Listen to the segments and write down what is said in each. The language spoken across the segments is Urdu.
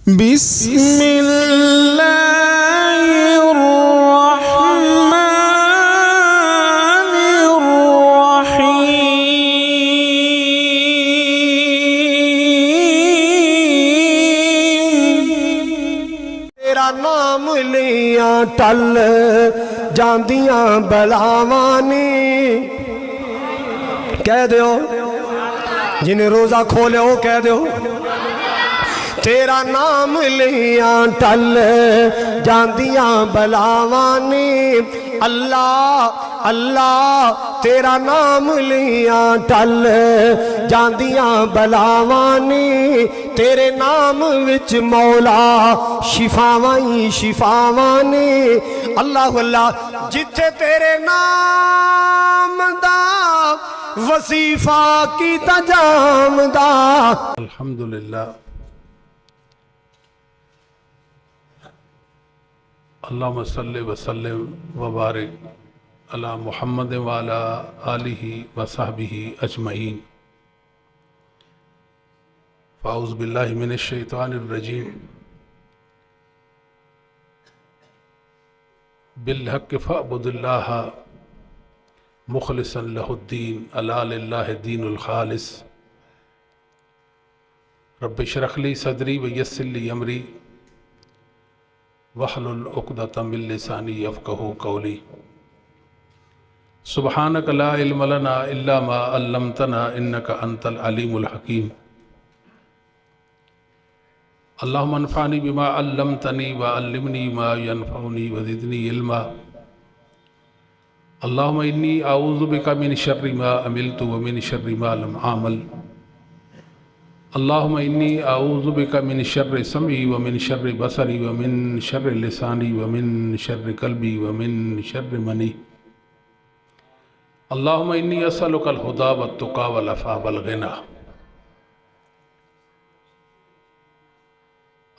بسم اللہ الرحمن الرحیم۔ تیرا نام لیاں ٹل جاندیاں بلاوانی، کہہ دیو جنہیں روزہ کھولے ہو کہہ دیو تیرا نام لیاں ٹل جاندیاں بلاوانی، اللہ اللہ تیرا نام لیاں ٹل جاندیاں بلاوانی، تیرے نام وچ مولا شفاوائیں شفاوانی، اللہ اللہ جتھے تیرے نام دا وصیفہ کی تجام دا۔ الحمدللہ، اللہم صلی وسلم وبارک علی محمد وعلی آلہ وصحبہ اجمعین۔ فاعوذ باللہ من الشیطان الرجیم، بالحق فاعبد اللہ مخلصا لہ الدین، الا للہ الدین الخالص۔ رب اشرح لی صدری ویسر لی امری وحلل عقدۃ من لسانی یفقہوا قولی۔ سبحانک لا علم لنا الا ما علمتنا انک انت العلیم الحکیم۔ اللہم انفعنی بما علمتنی وعلمنی ما ینفعنی وزدنی علما۔ اللہم انی اعوذ بک من شر ما عملت ومن شر ما لم اعمل۔ اللہم انی اعوذ بک من شر سمعی ومن شر بصری ومن شر لسانی ومن شر قلبی ومن شر منی۔ اللہم انی اسألک الہدی والتقی والعفاف والغنی۔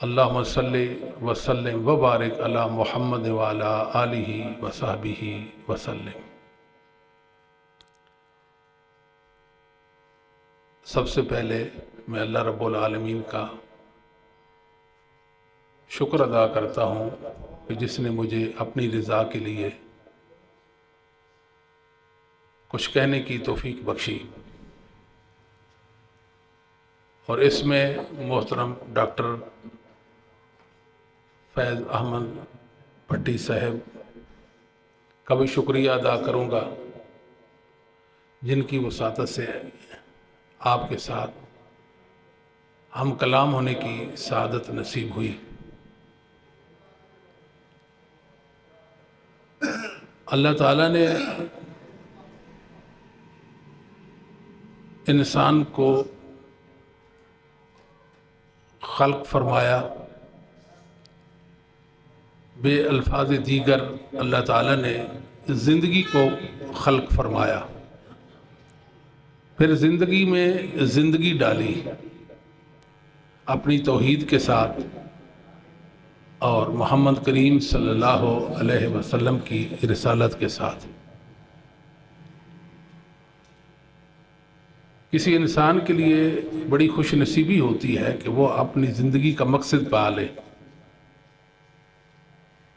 اللہم صلی وسلم وبارک علی محمد وعلی آلہ وصحبہ وسلم۔ سب سے پہلے میں اللہ رب العالمین کا شکر ادا کرتا ہوں کہ جس نے مجھے اپنی رضا کے لیے کچھ کہنے کی توفیق بخشی، اور اس میں محترم ڈاکٹر فیض احمد بھٹی صاحب کا بھی شکریہ ادا کروں گا، جن کی وساطت سے آپ کے ساتھ ہم کلام ہونے کی سعادت نصیب ہوئی۔ اللہ تعالیٰ نے انسان کو خلق فرمایا، بے الفاظ دیگر اللہ تعالیٰ نے زندگی کو خلق فرمایا، پھر زندگی میں زندگی ڈالی اپنی توحید کے ساتھ اور محمد کریم صلی اللہ علیہ وسلم کی رسالت کے ساتھ۔ کسی انسان کے لیے بڑی خوش نصیبی ہوتی ہے کہ وہ اپنی زندگی کا مقصد پا لے۔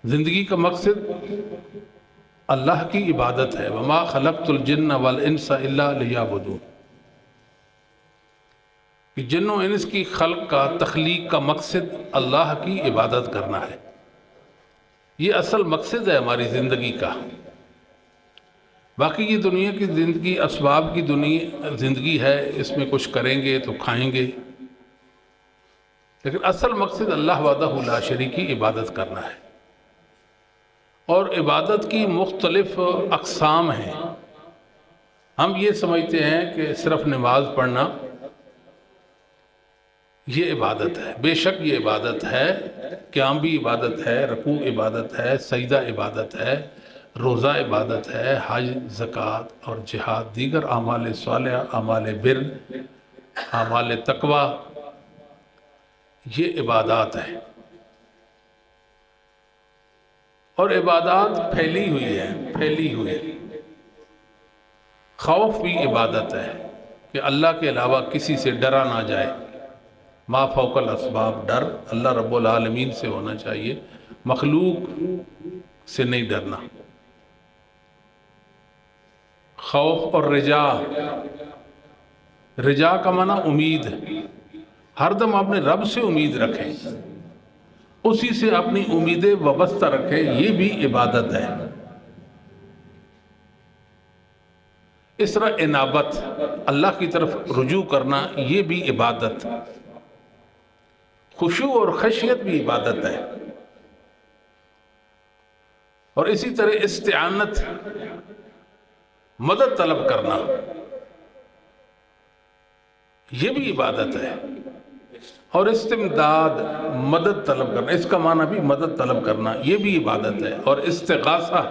زندگی کا مقصد اللہ کی عبادت ہے، وما خلقت الجن والانس الا لیعبدون، کہ جن و انس کی خلق کا تخلیق کا مقصد اللہ کی عبادت کرنا ہے۔ یہ اصل مقصد ہے ہماری زندگی کا۔ باقی یہ دنیا کی زندگی اسباب کی زندگی ہے، اس میں کچھ کریں گے تو کھائیں گے، لیکن اصل مقصد اللہ وحدہ لا شریک کی عبادت کرنا ہے۔ اور عبادت کی مختلف اقسام ہیں۔ ہم یہ سمجھتے ہیں کہ صرف نماز پڑھنا یہ عبادت ہے، بے شک یہ عبادت ہے، قیام بھی عبادت ہے، رکوع عبادت ہے، سجدہ عبادت ہے، روزہ عبادت ہے، حج، زکوٰۃ اور جہاد، دیگر اعمال صالحہ، اعمال بر، اعمال تقوی، یہ عبادات ہیں۔ اور عبادات پھیلی ہوئی ہے، پھیلی ہوئی۔ خوف بھی عبادت ہے کہ اللہ کے علاوہ کسی سے ڈرا نہ جائے، ما فوق الاسباب ڈر اللہ رب العالمین سے ہونا چاہیے، مخلوق سے نہیں ڈرنا۔ خوف اور رجا، رجا کا معنی امید، ہر دم اپنے رب سے امید رکھیں، اسی سے اپنی امیدیں وابستہ رکھیں، یہ بھی عبادت ہے۔ اس طرح انابت، اللہ کی طرف رجوع کرنا، یہ بھی عبادت، خشوع اور خشیت بھی عبادت ہے۔ اور اسی طرح استعانت، مدد طلب کرنا، یہ بھی عبادت ہے۔ اور استمداد، مدد طلب کرنا، اس کا معنی بھی مدد طلب کرنا، یہ بھی عبادت ہے۔ اور استغاثہ،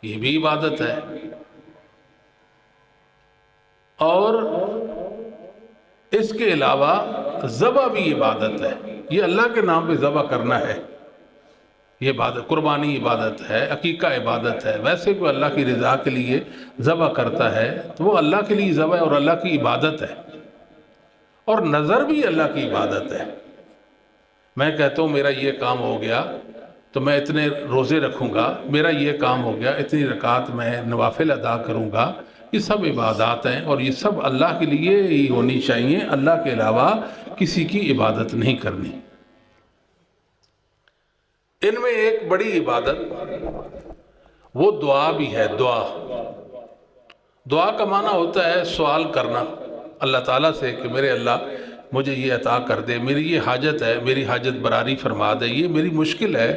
یہ بھی عبادت ہے۔ اور اس کے علاوہ ذبح بھی عبادت ہے، یہ اللہ کے نام پہ ذبح کرنا ہے، یہ عبادت، قربانی عبادت ہے، عقیقہ عبادت ہے۔ ویسے کوئی اللہ کی رضا کے لیے ذبح کرتا ہے تو وہ اللہ کے لیے ذبح ہے اور اللہ کی عبادت ہے۔ اور نظر بھی اللہ کی عبادت ہے۔ میں کہتا ہوں میرا یہ کام ہو گیا تو میں اتنے روزے رکھوں گا، میرا یہ کام ہو گیا اتنی رکعات میں نوافل ادا کروں گا، یہ سب عبادات ہیں اور یہ سب اللہ کے لیے ہی ہونی چاہیے، اللہ کے علاوہ کسی کی عبادت نہیں کرنی۔ ان میں ایک بڑی عبادت وہ دعا بھی ہے۔ دعا کا معنی ہوتا ہے سوال کرنا اللہ تعالیٰ سے کہ میرے اللہ مجھے یہ عطا کر دے، میری یہ حاجت ہے، میری حاجت براری فرما دے، یہ میری مشکل ہے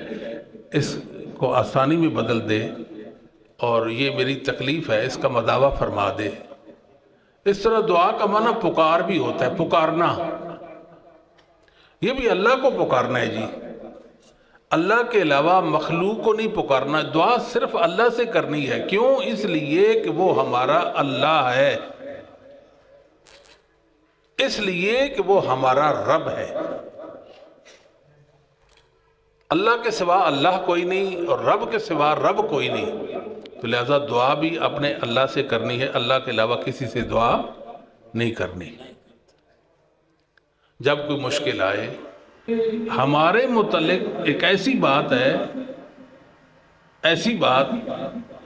اس کو آسانی میں بدل دے، اور یہ میری تکلیف ہے اس کا مداوع فرما دے۔ اس طرح دعا کا معنی پکار بھی ہوتا ہے، پکارنا، یہ بھی اللہ کو پکارنا ہے جی، اللہ کے علاوہ مخلوق کو نہیں پکارنا۔ دعا صرف اللہ سے کرنی ہے، کیوں؟ اس لیے کہ وہ ہمارا اللہ ہے، اس لیے کہ وہ ہمارا رب ہے۔ اللہ کے سوا اللہ کوئی نہیں اور رب کے سوا رب کوئی نہیں، تو لہذا دعا بھی اپنے اللہ سے کرنی ہے، اللہ کے علاوہ کسی سے دعا نہیں کرنی۔ جب کوئی مشکل آئے، ہمارے متعلق ایک ایسی بات ہے، ایسی بات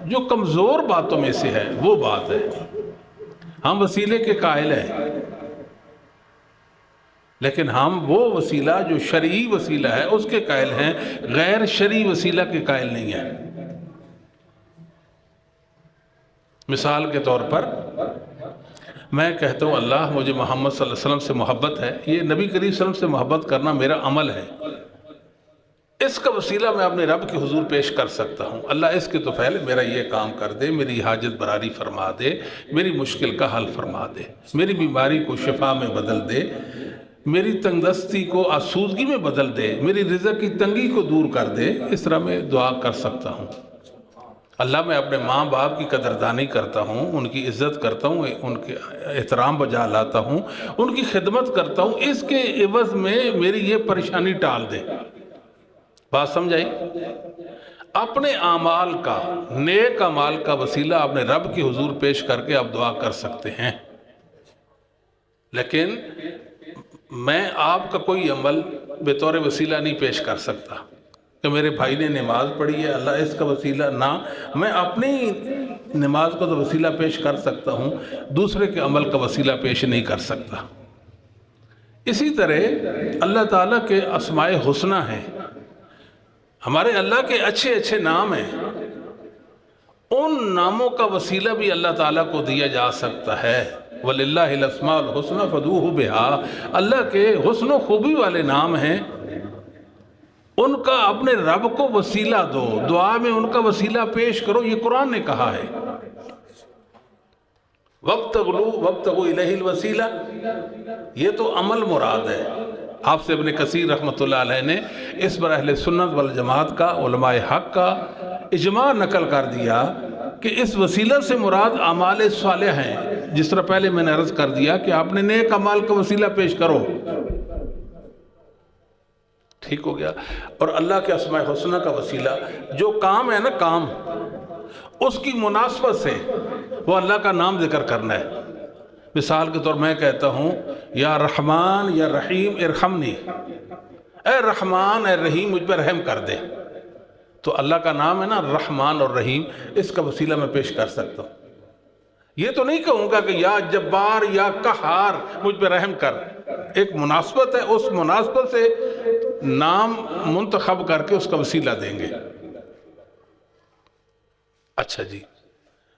جو کمزور باتوں میں سے ہے، وہ بات ہے ہم وسیلے کے قائل ہیں، لیکن ہم وہ وسیلہ جو شرعی وسیلہ ہے اس کے قائل ہیں، غیر شرعی وسیلہ کے قائل نہیں ہیں۔ مثال کے طور پر میں کہتا ہوں اللہ مجھے محمد صلی اللہ علیہ وسلم سے محبت ہے، یہ نبی کریم صلی اللہ علیہ وسلم سے محبت کرنا میرا عمل ہے، اس کا وسیلہ میں اپنے رب کے حضور پیش کر سکتا ہوں، اللہ اس کے تو پہلے میرا یہ کام کر دے، میری حاجت براری فرما دے، میری مشکل کا حل فرما دے، میری بیماری کو شفا میں بدل دے، میری تنگ دستی کو آسودگی میں بدل دے، میری رزق کی تنگی کو دور کر دے۔ اس طرح میں دعا کر سکتا ہوں۔ اللہ میں اپنے ماں باپ کی قدردانی کرتا ہوں، ان کی عزت کرتا ہوں، ان کے احترام بجا لاتا ہوں، ان کی خدمت کرتا ہوں، اس کے عوض میں میری یہ پریشانی ٹال دے۔ بات سمجھائی؟ اپنے اعمال کا، نیک اعمال کا وسیلہ اپنے رب کی حضور پیش کر کے آپ دعا کر سکتے ہیں، لیکن میں آپ کا کوئی عمل بطور وسیلہ نہیں پیش کر سکتا کہ میرے بھائی نے نماز پڑھی ہے اللہ اس کا وسیلہ، نہ، میں اپنی نماز کو تو وسیلہ پیش کر سکتا ہوں، دوسرے کے عمل کا وسیلہ پیش نہیں کر سکتا۔ اسی طرح اللہ تعالیٰ کے اسماء حسنہ ہیں، ہمارے اللہ کے اچھے اچھے نام ہیں، ان ناموں کا وسیلہ بھی اللہ تعالیٰ کو دیا جا سکتا ہے۔ وَلِلَّهِ الْأَسْمَاءُ الْحُسْنَى فَادْعُوهُ بِهَا، اللہ کے حسن و خوبی والے نام ہیں، ان کا اپنے رب کو وسیلہ دو، دعا میں ان کا وسیلہ پیش کرو، یہ قرآن نے کہا ہے۔ وَابْتَغُوا إِلَيْهِ الْوَسِيلَةَ، یہ تو عمل مراد ہے۔ حافظ ابن کثیر رحمۃ اللہ علیہ نے اس پر اہل سنت والجماعت کا، علماء حق کا اجماع نقل کر دیا کہ اس وسیلہ سے مراد اعمال صالح ہیں، جس طرح پہلے میں نے عرض کر دیا کہ آپ نے نیک اعمال کا وسیلہ پیش کرو، ٹھیک ہو گیا۔ اور اللہ کے اسماء حسنہ کا وسیلہ، جو کام ہے نا، کام اس کی مناسبت سے وہ اللہ کا نام ذکر کرنا ہے۔ مثال کے طور میں کہتا ہوں یا رحمان یا رحیم ارحمنی، اے رحمان اے رحیم مجھ پہ رحم کر دے، تو اللہ کا نام ہے نا رحمان اور رحیم، اس کا وسیلہ میں پیش کر سکتا ہوں۔ یہ تو نہیں کہوں گا کہ یا جبار یا قہار مجھ پہ رحم کر، ایک مناسبت ہے، اس مناسبت سے نام منتخب کر کے اس کا وسیلہ دیں گے۔ اچھا جی،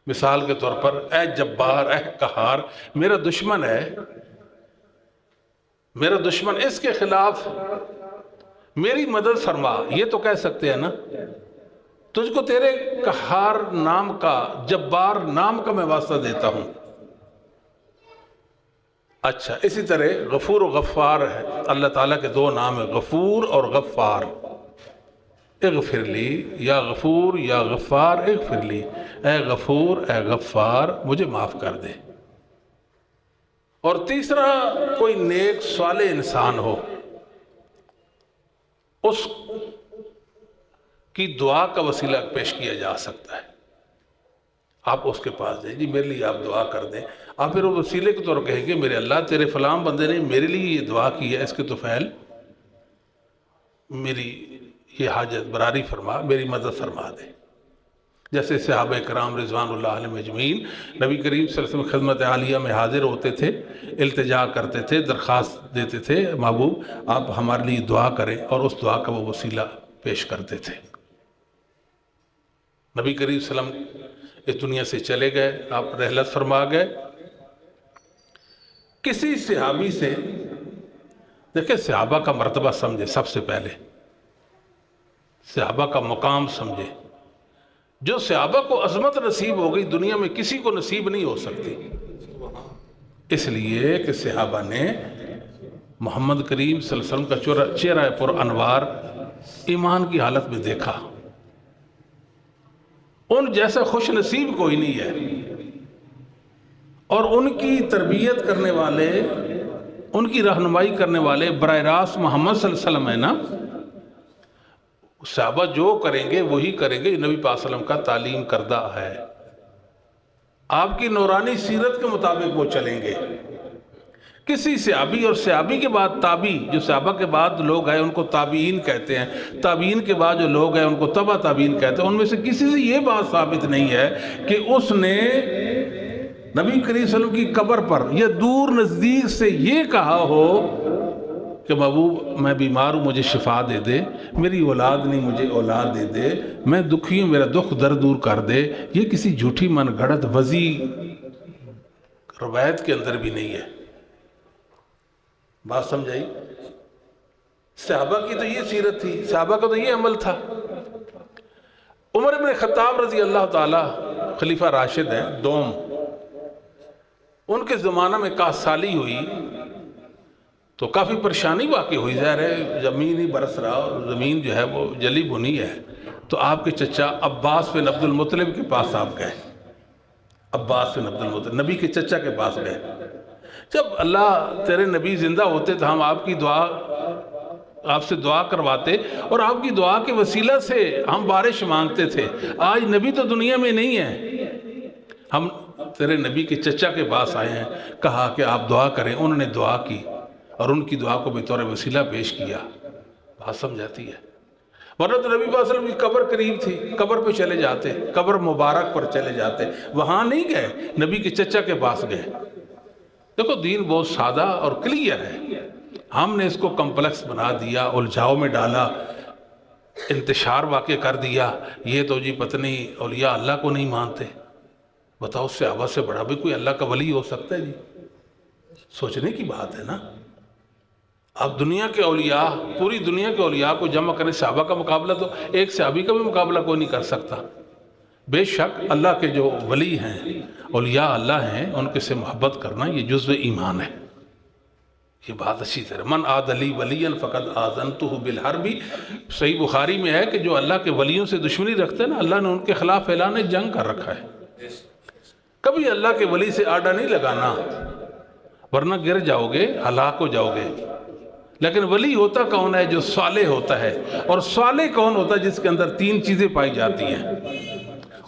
مثال کے طور پر اے جبار اے قہار، میرا دشمن ہے، میرا دشمن، اس کے خلاف میری مدد فرما، یہ تو کہہ سکتے ہیں نا، تجھ کو تیرے قہار نام کا، جبار نام کا میں واسطہ دیتا ہوں۔ اچھا، اسی طرح غفور و غفار ہے، اللہ تعالیٰ کے دو نام ہیں، غفور اور غفار۔ اغفر لی، یا غفور یا غفار اغفر لی، اے غفور اے غفار مجھے معاف کر دے۔ اور تیسرا، کوئی نیک صالح انسان ہو، اس کی دعا کا وسیلہ پیش کیا جا سکتا ہے۔ آپ اس کے پاس دیں، جی میرے لیے آپ دعا کر دیں، آپ پھر وہ وسیلے کے طور پر کہیں گے میرے اللہ تیرے فلاں بندے نے میرے لیے یہ دعا کی ہے، اس کے توفیل میری یہ حاجت براری فرما، میری مدد فرما دے۔ جیسے صحابہ کرام رضوان اللہ علیہم اجمعین نبی کریم صلی اللہ علیہ وسلم خدمت عالیہ میں حاضر ہوتے تھے، التجا کرتے تھے، درخواست دیتے تھے، محبوب آپ ہمارے لیے دعا کریں، اور اس دعا کا وہ وسیلہ پیش کرتے تھے۔ نبی کریم صلی اللہ علیہ وسلم اس دنیا سے چلے گئے، آپ رحلت فرما گئے، کسی صحابی سے، دیکھیں صحابہ کا مرتبہ سمجھے، سب سے پہلے صحابہ کا مقام سمجھے، جو صحابہ کو عظمت نصیب ہو گئی دنیا میں کسی کو نصیب نہیں ہو سکتی، اس لیے کہ صحابہ نے محمد کریم صلی اللہ علیہ وسلم کا چہرہ پر انوار ایمان کی حالت میں دیکھا، ان جیسا خوش نصیب کوئی نہیں ہے، اور ان کی تربیت کرنے والے، ان کی رہنمائی کرنے والے براہ راست محمد صلی اللہ علیہ وسلم ہے نا، صحابہ جو کریں گے وہی کریں گے، نبی پاک صلی اللہ علیہ وسلم کا تعلیم کردہ ہے، آپ کی نورانی سیرت کے مطابق وہ چلیں گے۔ کسی صحابی اور صحابی کے بعد تابعی، جو صحابہ کے بعد لوگ ہیں ان کو تابعین کہتے ہیں، تابعین کے بعد جو لوگ ہیں ان کو تبع تابعین کہتے ہیں، ان میں سے کسی سے یہ بات ثابت نہیں ہے کہ اس نے نبی کریم صلی اللہ علیہ وسلم کی قبر پر یا دور نزدیک سے یہ کہا ہو کہ محبوب میں بیمار ہوں مجھے شفا دے دے، میری اولاد نہیں مجھے اولاد دے دے، میں دکھی ہوں میرا دکھ درد دور کر دے، یہ کسی جھوٹی من گھڑت وضعی روایت کے اندر بھی نہیں ہے۔ بات سمجھائی؟ صحابہ کی تو یہ سیرت تھی، صحابہ کا تو یہ عمل تھا۔ عمر بن خطاب رضی اللہ تعالی خلیفہ راشد ہیں دوم، ان کے زمانہ میں 61 سالی ہوئی تو کافی پریشانی واقع ہوئی، ظاہر ہے زمین ہی برس رہا اور زمین جو ہے وہ جلی بنی ہے، تو آپ کے چچا عباس بن عبد المطلب کے پاس آپ گئے، عباس بن عبد المطلب نبی کے چچا کے پاس گئے، جب اللہ تیرے نبی زندہ ہوتے تو ہم آپ کی دعا، آپ سے دعا کرواتے اور آپ کی دعا کے وسیلہ سے ہم بارش مانگتے تھے، آج نبی تو دنیا میں نہیں ہے، ہم تیرے نبی کے چچا کے پاس آئے ہیں، کہا کہ آپ دعا کریں، انہوں نے دعا کی اور ان کی دعا کو بطور وسیلہ پیش کیا۔ بات سمجھاتی ہے؟ ورنہ تو نبی صلی اللہ علیہ وسلم کی قبر قریب تھی، قبر پہ چلے جاتے، قبر مبارک پر چلے جاتے، وہاں نہیں گئے، نبی کے چچا کے پاس گئے۔ دیکھو دین بہت سادہ اور کلیئر ہے، ہم نے اس کو کمپلیکس بنا دیا، الجھاؤ میں ڈالا، انتشار واقع کر دیا، یہ تو جی پتہ نہیں اولیاء اللہ کو نہیں مانتے۔ بتاؤ صحابہ سے بڑا بھی کوئی اللہ کا ولی ہو سکتا ہے جی؟ سوچنے کی بات ہے نا۔ آپ دنیا کے اولیاء، پوری دنیا کے اولیاء کو جمع کریں، صحابہ کا مقابلہ تو ایک صحابی کا بھی مقابلہ کوئی نہیں کر سکتا۔ بے شک اللہ کے جو ولی ہیں، اولیاء اللہ ہیں، ان کے سے محبت کرنا یہ جزو ایمان ہے، یہ بات اچھی طرح۔ من عاد لی ولیا فقد آذنتہ بالحرب، صحیح بخاری میں ہے کہ جو اللہ کے ولیوں سے دشمنی رکھتے ہیں نا، اللہ نے ان کے خلاف اعلان جنگ کر رکھا ہے۔ کبھی اللہ کے ولی سے آڈا نہیں لگانا، ورنہ گر جاؤ گے، ہلاک ہو جاؤ گے۔ لیکن ولی ہوتا کون ہے؟ جو صالح ہوتا ہے، اور صالح کون ہوتا ہے؟ جس کے اندر 3 چیزیں پائی جاتی ہیں،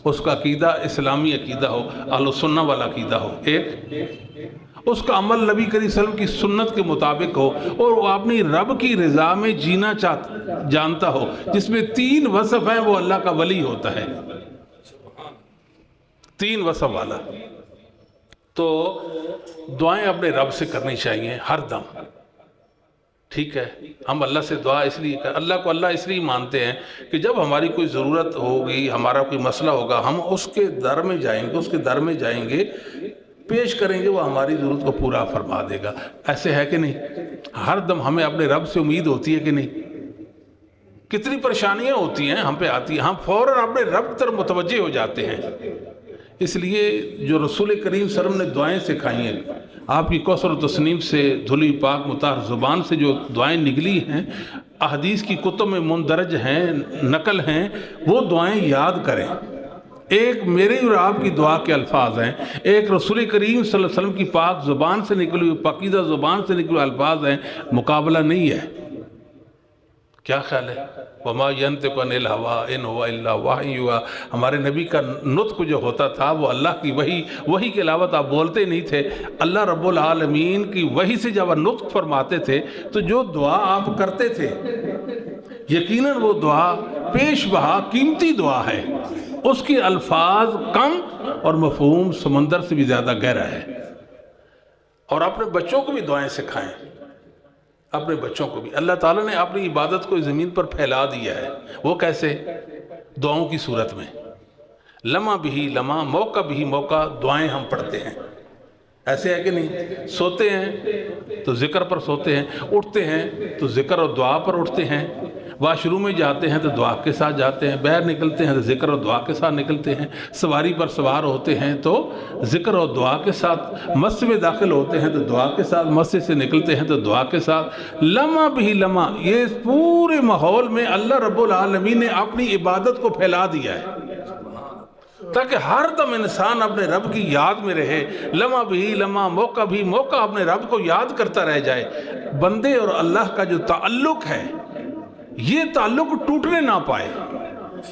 اس کا عقیدہ اسلامی عقیدہ ہو، اہل سنہ والا عقیدہ ہو، ایک، اس کا عمل نبی کریم صلی اللہ علیہ وسلم کی سنت کے مطابق ہو اور وہ اپنی رب کی رضا میں جینا جانتا ہو، جس میں 3 وصف ہیں، وہ اللہ کا ولی ہوتا ہے، 3 وصف والا۔ تو دعائیں اپنے رب سے کرنی چاہیے ہر دم، ٹھیک ہے؟ ہم اللہ سے دعا اس لیے اللہ کو اللہ اس لیے مانتے ہیں کہ جب ہماری کوئی ضرورت ہوگی، ہمارا کوئی مسئلہ ہوگا، ہم اس کے در میں جائیں گے، اس کے در میں جائیں گے، پیش کریں گے، وہ ہماری ضرورت کو پورا فرما دے گا۔ ایسے ہے کہ نہیں؟ ہر دم ہمیں اپنے رب سے امید ہوتی ہے کہ نہیں؟ کتنی پریشانیاں ہوتی ہیں ہم پہ آتی ہیں، ہم فوراً اپنے رب کی طرف متوجہ ہو جاتے ہیں۔ اس لیے جو رسول کریم صلی اللہ علیہ وسلم نے دعائیں سکھائی ہیں، آپ کی کوثر و تسنیم سے دھلی پاک مطہر زبان سے جو دعائیں نکلی ہیں، احادیث کی کتب میں مندرج ہیں، نقل ہیں، وہ دعائیں یاد کریں۔ ایک میرے اور آپ کی دعا کے الفاظ ہیں، ایک رسول کریم صلی اللہ علیہ وسلم کی پاک زبان سے نکلی ہوئی، پاکیزہ زبان سے نکلے ہوئے الفاظ ہیں، مقابلہ نہیں ہے۔ کیا خیال ہے؟ وَمَا يَنْطِقُ عَنِ الْهَوَىٰ إِنْ هُوَ إِلَّا وَحْيٌ يُوحَىٰ۔ ہمارے نبی کا نطق جو ہوتا تھا وہ اللہ کی وحی کے علاوہ آپ بولتے نہیں تھے۔ اللہ رب العالمین کی وحی سے جب نطق فرماتے تھے تو جو دعا آپ کرتے تھے، یقیناً وہ دعا پیش بہا قیمتی دعا ہے، اس کے الفاظ کم اور مفہوم سمندر سے بھی زیادہ گہرا ہے۔ اور اپنے بچوں کو بھی دعائیں سکھائیں، اپنے بچوں کو بھی۔ اللہ تعالیٰ نے اپنی عبادت کو زمین پر پھیلا دیا ہے، وہ کیسے؟ دعاؤں کی صورت میں، لمحہ بھی لمحہ، موقع بھی موقع دعائیں ہم پڑھتے ہیں۔ ایسے ہے کہ نہیں؟ سوتے ہیں تو ذکر پر سوتے ہیں، اٹھتے ہیں تو ذکر اور دعا پر اٹھتے ہیں، واش روم میں جاتے ہیں تو دعا کے ساتھ جاتے ہیں، باہر نکلتے ہیں تو ذکر اور دعا کے ساتھ نکلتے ہیں، سواری پر سوار ہوتے ہیں تو ذکر اور دعا کے ساتھ، مسجد میں داخل ہوتے ہیں تو دعا کے ساتھ، مسجد سے نکلتے ہیں تو دعا کے ساتھ، لمحہ بھی لمحہ۔ یہ پورے ماحول میں اللہ رب العالمین نے اپنی عبادت کو پھیلا دیا ہے تاکہ ہر دم انسان اپنے رب کی یاد میں رہے، لمحہ بھی لمحہ، موقع بھی موقع اپنے رب کو یاد کرتا رہ جائے۔ بندے اور اللہ کا جو تعلق ہے، یہ تعلق ٹوٹنے نہ پائے،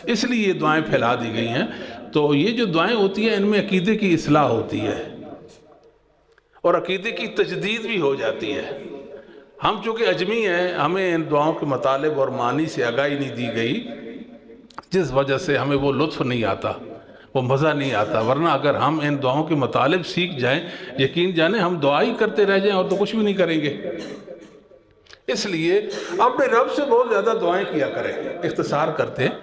اس لیے یہ دعائیں پھیلا دی گئی ہیں۔ تو یہ جو دعائیں ہوتی ہیں، ان میں عقیدے کی اصلاح ہوتی ہے اور عقیدے کی تجدید بھی ہو جاتی ہے۔ ہم چونکہ اجمی ہیں، ہمیں ان دعاؤں کے مطالب اور معنی سے آگاہی نہیں دی گئی، جس وجہ سے ہمیں وہ لطف نہیں آتا، وہ مزہ نہیں آتا۔ ورنہ اگر ہم ان دعاؤں کے مطالب سیکھ جائیں، یقین جانیں ہم دعا ہی کرتے رہ جائیں اور تو کچھ بھی نہیں کریں گے۔ اس لیے اپنے رب سے بہت زیادہ دعائیں کیا کریں۔ اختصار کرتے ہیں،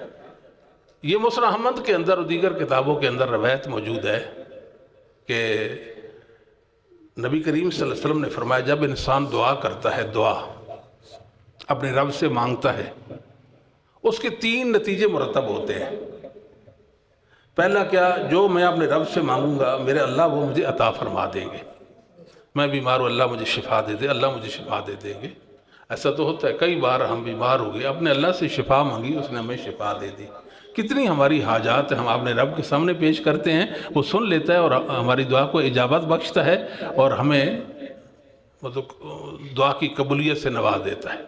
یہ مسند احمد کے اندر اور دیگر کتابوں کے اندر روایت موجود ہے کہ نبی کریم صلی اللہ علیہ وسلم نے فرمایا، جب انسان دعا کرتا ہے، دعا اپنے رب سے مانگتا ہے، اس کے 3 نتیجے مرتب ہوتے ہیں۔ پہلا کیا؟ جو میں اپنے رب سے مانگوں گا، میرے اللہ وہ مجھے عطا فرما دیں گے۔ میں بیمار ہوں، اللہ مجھے شفا دے دے، اللہ مجھے شفا دے دیں گے۔ ایسا تو ہوتا ہے، کئی بار ہم بیمار ہو گئے، اپنے اللہ سے شفا مانگی، اس نے ہمیں شفا دے دی۔ کتنی ہماری حاجات ہم اپنے رب کے سامنے پیش کرتے ہیں، وہ سن لیتا ہے اور ہماری دعا کو اجابت بخشتا ہے اور ہمیں دعا کی قبولیت سے نواز دیتا ہے۔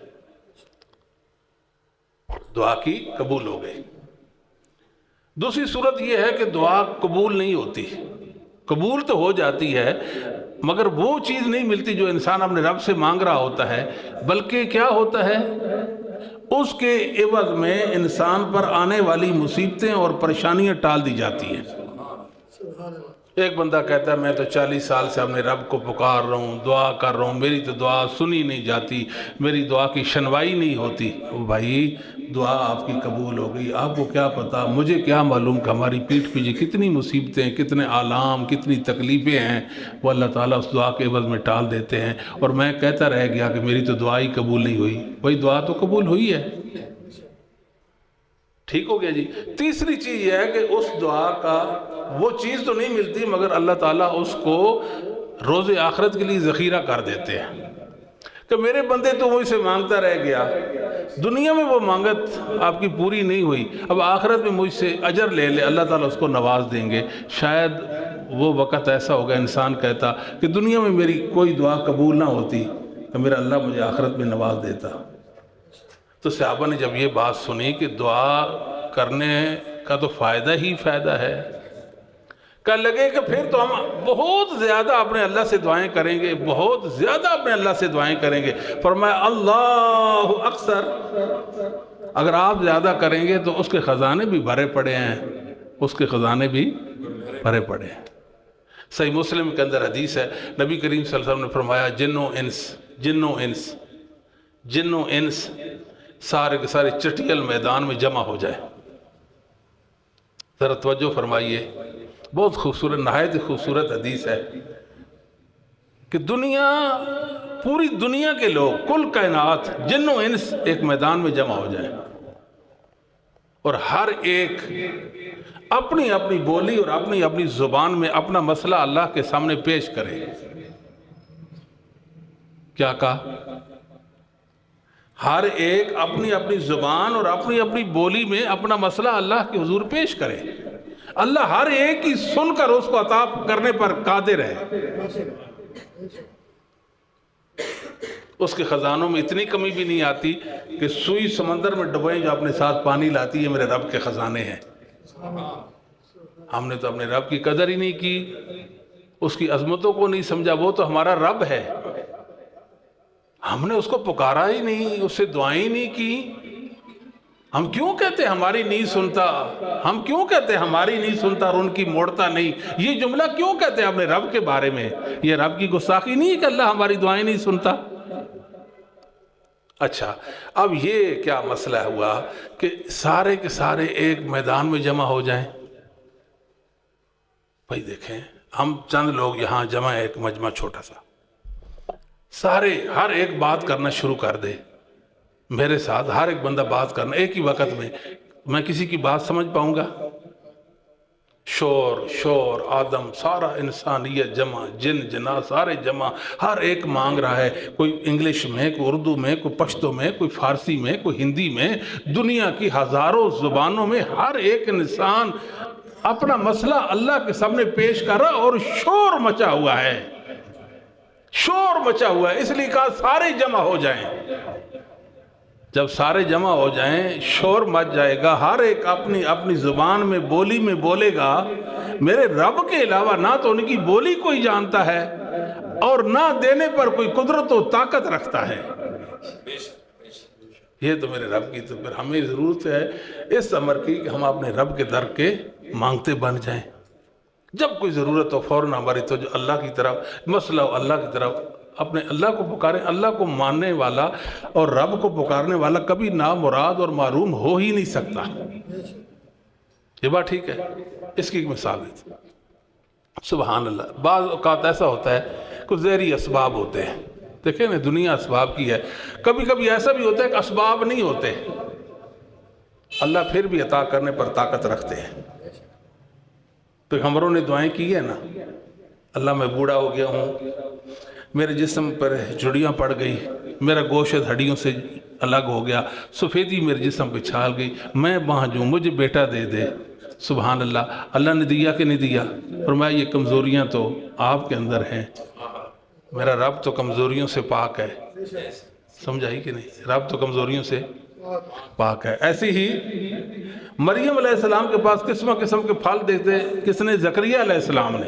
دعا کی قبول ہو گئی۔ دوسری صورت یہ ہے کہ دعا قبول نہیں ہوتی، قبول تو ہو جاتی ہے مگر وہ چیز نہیں ملتی جو انسان اپنے رب سے مانگ رہا ہوتا ہے، بلکہ کیا ہوتا ہے، اس کے عوض میں انسان پر آنے والی مصیبتیں اور پریشانیاں ٹال دی جاتی ہیں۔ ایک بندہ کہتا ہے میں تو 40 سال سے اپنے رب کو پکار رہا ہوں، دعا کر رہا ہوں، میری تو دعا سنی نہیں جاتی، میری دعا کی شنوائی نہیں ہوتی۔ بھائی دعا آپ کی قبول ہو گئی، آپ کو کیا پتا، مجھے کیا معلوم کہ ہماری پیٹھ پیچھے کتنی مصیبتیں، کتنے آلام، کتنی تکلیفیں ہیں، وہ اللہ تعالیٰ اس دعا کے عوض میں ٹال دیتے ہیں، اور میں کہتا رہ گیا کہ میری تو دعا ہی قبول نہیں ہوئی۔ بھائی دعا تو قبول ہوئی ہے، ٹھیک ہو گیا جی۔ تیسری چیز یہ ہے کہ اس دعا کا وہ چیز تو نہیں ملتی مگر اللہ تعالیٰ اس کو روز آخرت کے لیے ذخیرہ کر دیتے ہیں کہ میرے بندے تو وہ اسے مانگتا رہ گیا، دنیا میں وہ مانگت آپ کی پوری نہیں ہوئی، اب آخرت میں مجھ سے اجر لے لے، اللہ تعالیٰ اس کو نواز دیں گے۔ شاید وہ وقت ایسا ہوگا انسان کہتا کہ دنیا میں میری کوئی دعا قبول نہ ہوتی کہ میرا اللہ مجھے آخرت میں نواز دیتا۔ تو صحابہ نے جب یہ بات سنی کہ دعا کرنے کا تو فائدہ ہی فائدہ ہے، کہ لگے کہ پھر تو ہم بہت زیادہ اپنے اللہ سے دعائیں کریں گے، بہت زیادہ اپنے اللہ سے دعائیں کریں گے۔ فرمایا اللہ اکثر، اگر آپ زیادہ کریں گے تو اس کے خزانے بھی بھرے پڑے ہیں، اس کے خزانے بھی بھرے پڑے ہیں۔ صحیح مسلم کے اندر حدیث ہے، نبی کریم صلی اللہ علیہ وسلم نے فرمایا جن و انس سارے کے سارے چٹیل میدان میں جمع ہو جائے۔ ذرا توجہ فرمائیے، بہت خوبصورت، نہایت خوبصورت حدیث ہے کہ پوری دنیا کے لوگ، کل کائنات، جن و انس ایک میدان میں جمع ہو جائیں اور ہر ایک اپنی اپنی بولی اور اپنی اپنی زبان میں اپنا مسئلہ اللہ کے سامنے پیش کرے۔ کیا کہا؟ ہر ایک اپنی اپنی زبان اور اپنی اپنی بولی میں اپنا مسئلہ اللہ کے حضور پیش کرے۔ اللہ ہر ایک کی سن کر اس کو عطا کرنے پر قادر ہے۔ اس کے خزانوں میں اتنی کمی بھی نہیں آتی کہ سوئی سمندر میں ڈبوئیں جو اپنے ساتھ پانی لاتی ہے، میرے رب کے خزانے ہیں۔ ہم نے تو اپنے رب کی قدر ہی نہیں کی، اس کی عظمتوں کو نہیں سمجھا، وہ تو ہمارا رب ہے، ہم نے اس کو پکارا ہی نہیں، اس سے دعائیں نہیں کی۔ ہم کیوں کہتے ہماری نہیں سنتا، ہم کیوں کہتے ہماری نہیں سنتا اور ان کی موڑتا نہیں؟ یہ جملہ کیوں کہتے اپنے رب کے بارے میں؟ یہ رب کی گستاخی نہیں ہے کہ اللہ ہماری دعائیں نہیں سنتا؟ اچھا، اب یہ کیا مسئلہ ہوا کہ سارے کے سارے ایک میدان میں جمع ہو جائیں؟ بھائی دیکھیں، ہم چند لوگ یہاں جمع ہیں، ایک مجمع چھوٹا سا، سارے ہر ایک بات کرنا شروع کر دے میرے ساتھ، ہر ایک بندہ بات کرنا ایک ہی وقت میں کسی کی بات سمجھ پاؤں گا؟ شور آدم، سارا انسانیت جمع، جن جنا سارے جمع، ہر ایک مانگ رہا ہے، کوئی انگلش میں، کوئی اردو میں، کوئی پشتو میں، کوئی فارسی میں، کوئی ہندی میں، دنیا کی ہزاروں زبانوں میں ہر ایک انسان اپنا مسئلہ اللہ کے سامنے پیش کر رہا اور شور مچا ہوا ہے، شور مچا ہوا ہے۔ اس لیے کہا سارے جمع ہو جائیں۔ جب سارے جمع ہو جائیں، شور مچ جائے گا، ہر ایک اپنی اپنی زبان میں بولی میں بولے گا، میرے رب کے علاوہ نہ تو ان کی بولی کوئی جانتا ہے اور نہ دینے پر کوئی قدرت و طاقت رکھتا ہے۔ یہ تو میرے رب کی، تو پھر ہمیں ضرورت ہے اس امر کی کہ ہم اپنے رب کے در کے مانگتے بن جائیں۔ جب کوئی ضرورت ہو فوراً ہماری تو جو اللہ کی طرف مسئلہ ہو، اللہ کی طرف اپنے اللہ کو پکاریں۔ اللہ کو ماننے والا اور رب کو پکارنے والا کبھی نامراد اور معروم ہو ہی نہیں سکتا۔ یہ بات ٹھیک ہے؟ اس کی ایک مثال ہے، سبحان اللہ، بعض اوقات ایسا ہوتا ہے کچھ ظاہری اسباب ہوتے ہیں، دیکھیں نا دنیا اسباب کی ہے، کبھی کبھی ایسا بھی ہوتا ہے کہ اسباب نہیں ہوتے، اللہ پھر بھی عطا کرنے پر طاقت رکھتے ہیں۔ پیغمبروں نے دعائیں کی ہے نا، اللہ میں بوڑھا ہو گیا ہوں، میرے جسم پر جڑیاں پڑ گئی، میرا گوشت ہڈیوں سے الگ ہو گیا، سفیدی میرے جسم پہ چھال گئی، میں بانجھ ہوں، مجھے بیٹا دے دے۔ سبحان اللہ، اللہ نے دیا کہ نہیں دیا؟ فرمایا یہ کمزوریاں تو آپ کے اندر ہیں، میرا رب تو کمزوریوں سے پاک ہے۔ سمجھائی کہ نہیں؟ رب تو کمزوریوں سے پاک ہے۔ ایسی ہی مریم علیہ السلام کے پاس قسم قسم کے پھل دیتے کس نے؟ زکریا علیہ السلام نے۔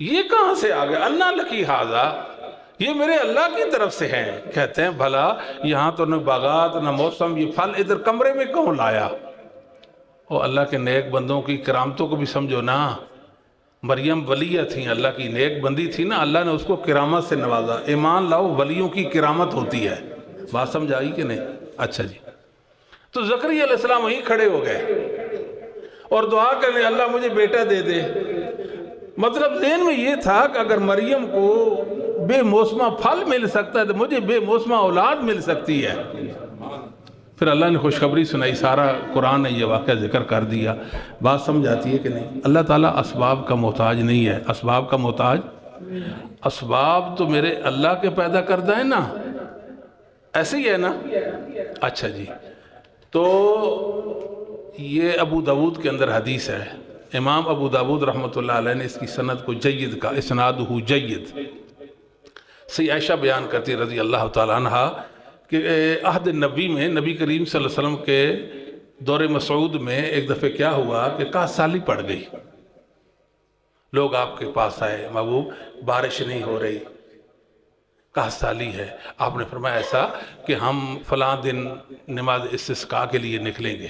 یہ کہاں سے آ گیا؟ اللہ لکی حاضہ، یہ میرے اللہ کی طرف سے ہیں۔ کہتے ہیں بھلا یہاں تو نہ باغات نہ موسم، یہ پھل ادھر کمرے میں کون لایا؟ اور اللہ کے نیک بندوں کی کرامتوں کو بھی سمجھو نا، مریم ولیہ تھیں، اللہ کی نیک بندی تھی نا، اللہ نے اس کو کرامت سے نوازا۔ ایمان لاؤ، ولیوں کی کرامت ہوتی ہے، بات سمجھ آئی کہ نہیں؟ اچھا جی، تو زکریا علیہ السلام وہیں کھڑے ہو گئے اور دعا کرنے، اللہ مجھے بیٹا دے دے۔ مطلب ذہن میں یہ تھا کہ اگر مریم کو بے موسمہ پھل مل سکتا ہے تو مجھے بے موسمہ اولاد مل سکتی ہے۔ پھر اللہ نے خوشخبری سنائی، سارا قرآن نے یہ واقعہ ذکر کر دیا۔ بات سمجھ آتی ہے کہ نہیں؟ اللہ تعالیٰ اسباب کا محتاج نہیں ہے۔ اسباب کا محتاج، اسباب تو میرے اللہ کے پیدا کردہ ہے نا، ایسے ہی ہے نا؟ اچھا جی، تو یہ ابو داود کے اندر حدیث ہے، امام ابو داود رحمۃ اللہ علیہ نے اس کی سند کو جید کا، اسنادہ جید۔ سید عائشہ بیان کرتی رضی اللہ تعالیٰ عنہ کہ عہد نبی میں نبی کریم صلی اللہ علیہ وسلم کے دور مسعود میں ایک دفعہ کیا ہوا کہ قحط سالی پڑ گئی. لوگ آپ کے پاس آئے, محبوب بارش نہیں ہو رہی, قحط سالی ہے. آپ نے فرمایا ایسا کہ ہم فلاں دن نماز استسقاء کے لیے نکلیں گے.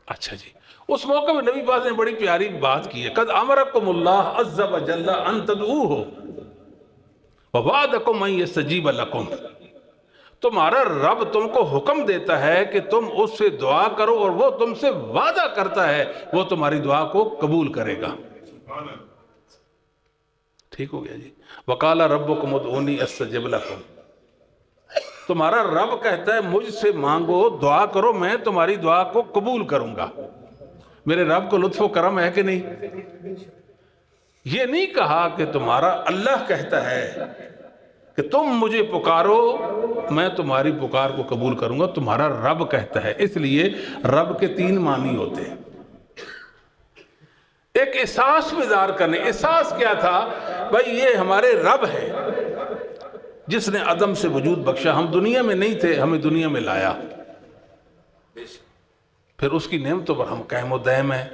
اچھا جی, اس موقع میں نبی پاک نے بڑی پیاری بات کی ہے. قد امرکم اللہ عز و جل ان تدعوہ ووعدکم ان یستجیب لکم. تمہارا رب تم کو حکم دیتا ہے کہ تم اس سے دعا کرو اور وہ تم سے وعدہ کرتا ہے وہ تمہاری دعا کو قبول کرے گا. ٹھیک ہو گیا جی. وقال ربکم ادعونی استجب لکم. تمہارا رب کہتا ہے مجھ سے مانگو, دعا کرو, میں تمہاری دعا کو قبول کروں گا. میرے رب کو لطف و کرم ہے کہ نہیں؟ یہ نہیں کہا کہ تمہارا اللہ کہتا ہے کہ تم مجھے پکارو میں تمہاری پکار کو قبول کروں گا. تمہارا رب کہتا ہے. اس لیے رب کے 3 معنی ہوتے ہیں. ایک احساس بیدار کرنے. احساس کیا تھا؟ بھائی یہ ہمارے رب ہے جس نے عدم سے وجود بخشا. ہم دنیا میں نہیں تھے, ہمیں دنیا میں لایا. پھر اس کی نعمتوں پر ہم قائم و دائم ہیں.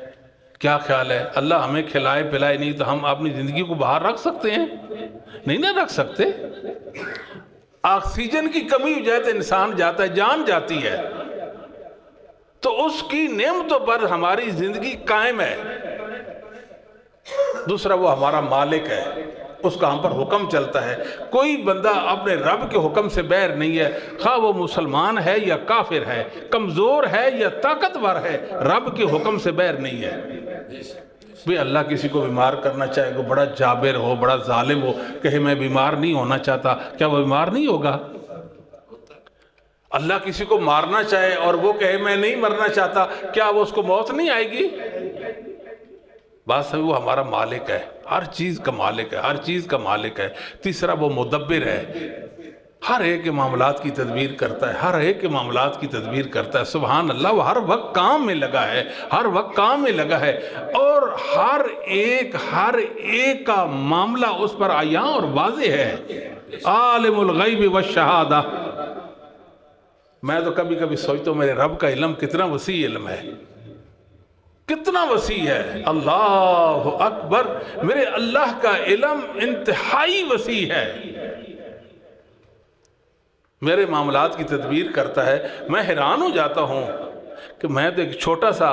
کیا خیال ہے اللہ ہمیں کھلائے پلائے نہیں تو ہم اپنی زندگی کو باہر رکھ سکتے ہیں؟ نہیں نہ رکھ سکتے. آکسیجن کی کمی ہو جائے تو انسان جاتا ہے, جان جاتی ہے. تو اس کی نعمتوں پر ہماری زندگی قائم ہے. دوسرا وہ ہمارا مالک ہے, اس کا ہم پر حکم چلتا ہے. کوئی بندہ اپنے رب کے حکم سے بیر نہیں ہے, خواہ وہ مسلمان ہے یا کافر ہے, کمزور ہے یا طاقتور ہے, رب کے حکم سے بیر نہیں ہے. بھی اللہ کسی کو بیمار کرنا چاہے, وہ بڑا جابر ہو, بڑا ظالم ہو, کہے میں بیمار نہیں ہونا چاہتا, کیا وہ بیمار نہیں ہوگا؟ اللہ کسی کو مارنا چاہے اور وہ کہے میں نہیں مرنا چاہتا, کیا وہ اس کو موت نہیں آئے گی؟ بات سمجھ, وہ ہمارا مالک ہے, ہر چیز کا مالک ہے, ہر چیز کا مالک ہے. تیسرا وہ مدبر ہے, ہر ایک کے معاملات کی تدبیر کرتا ہے, ہر ایک کے معاملات کی تدبیر کرتا ہے. سبحان اللہ, وہ ہر وقت کام میں لگا ہے, ہر وقت کام میں لگا ہے, اور ہر ایک کا معاملہ اس پر عیاں اور واضح ہے. عالم الغیب والشہادہ. میں تو کبھی کبھی سوچتا ہوں میرے رب کا علم کتنا وسیع علم ہے, کتنا وسیع ہے. اللہ اکبر, میرے اللہ کا علم انتہائی وسیع ہے. میرے معاملات کی تدبیر کرتا ہے. میں حیران ہو جاتا ہوں کہ میں تو ایک چھوٹا سا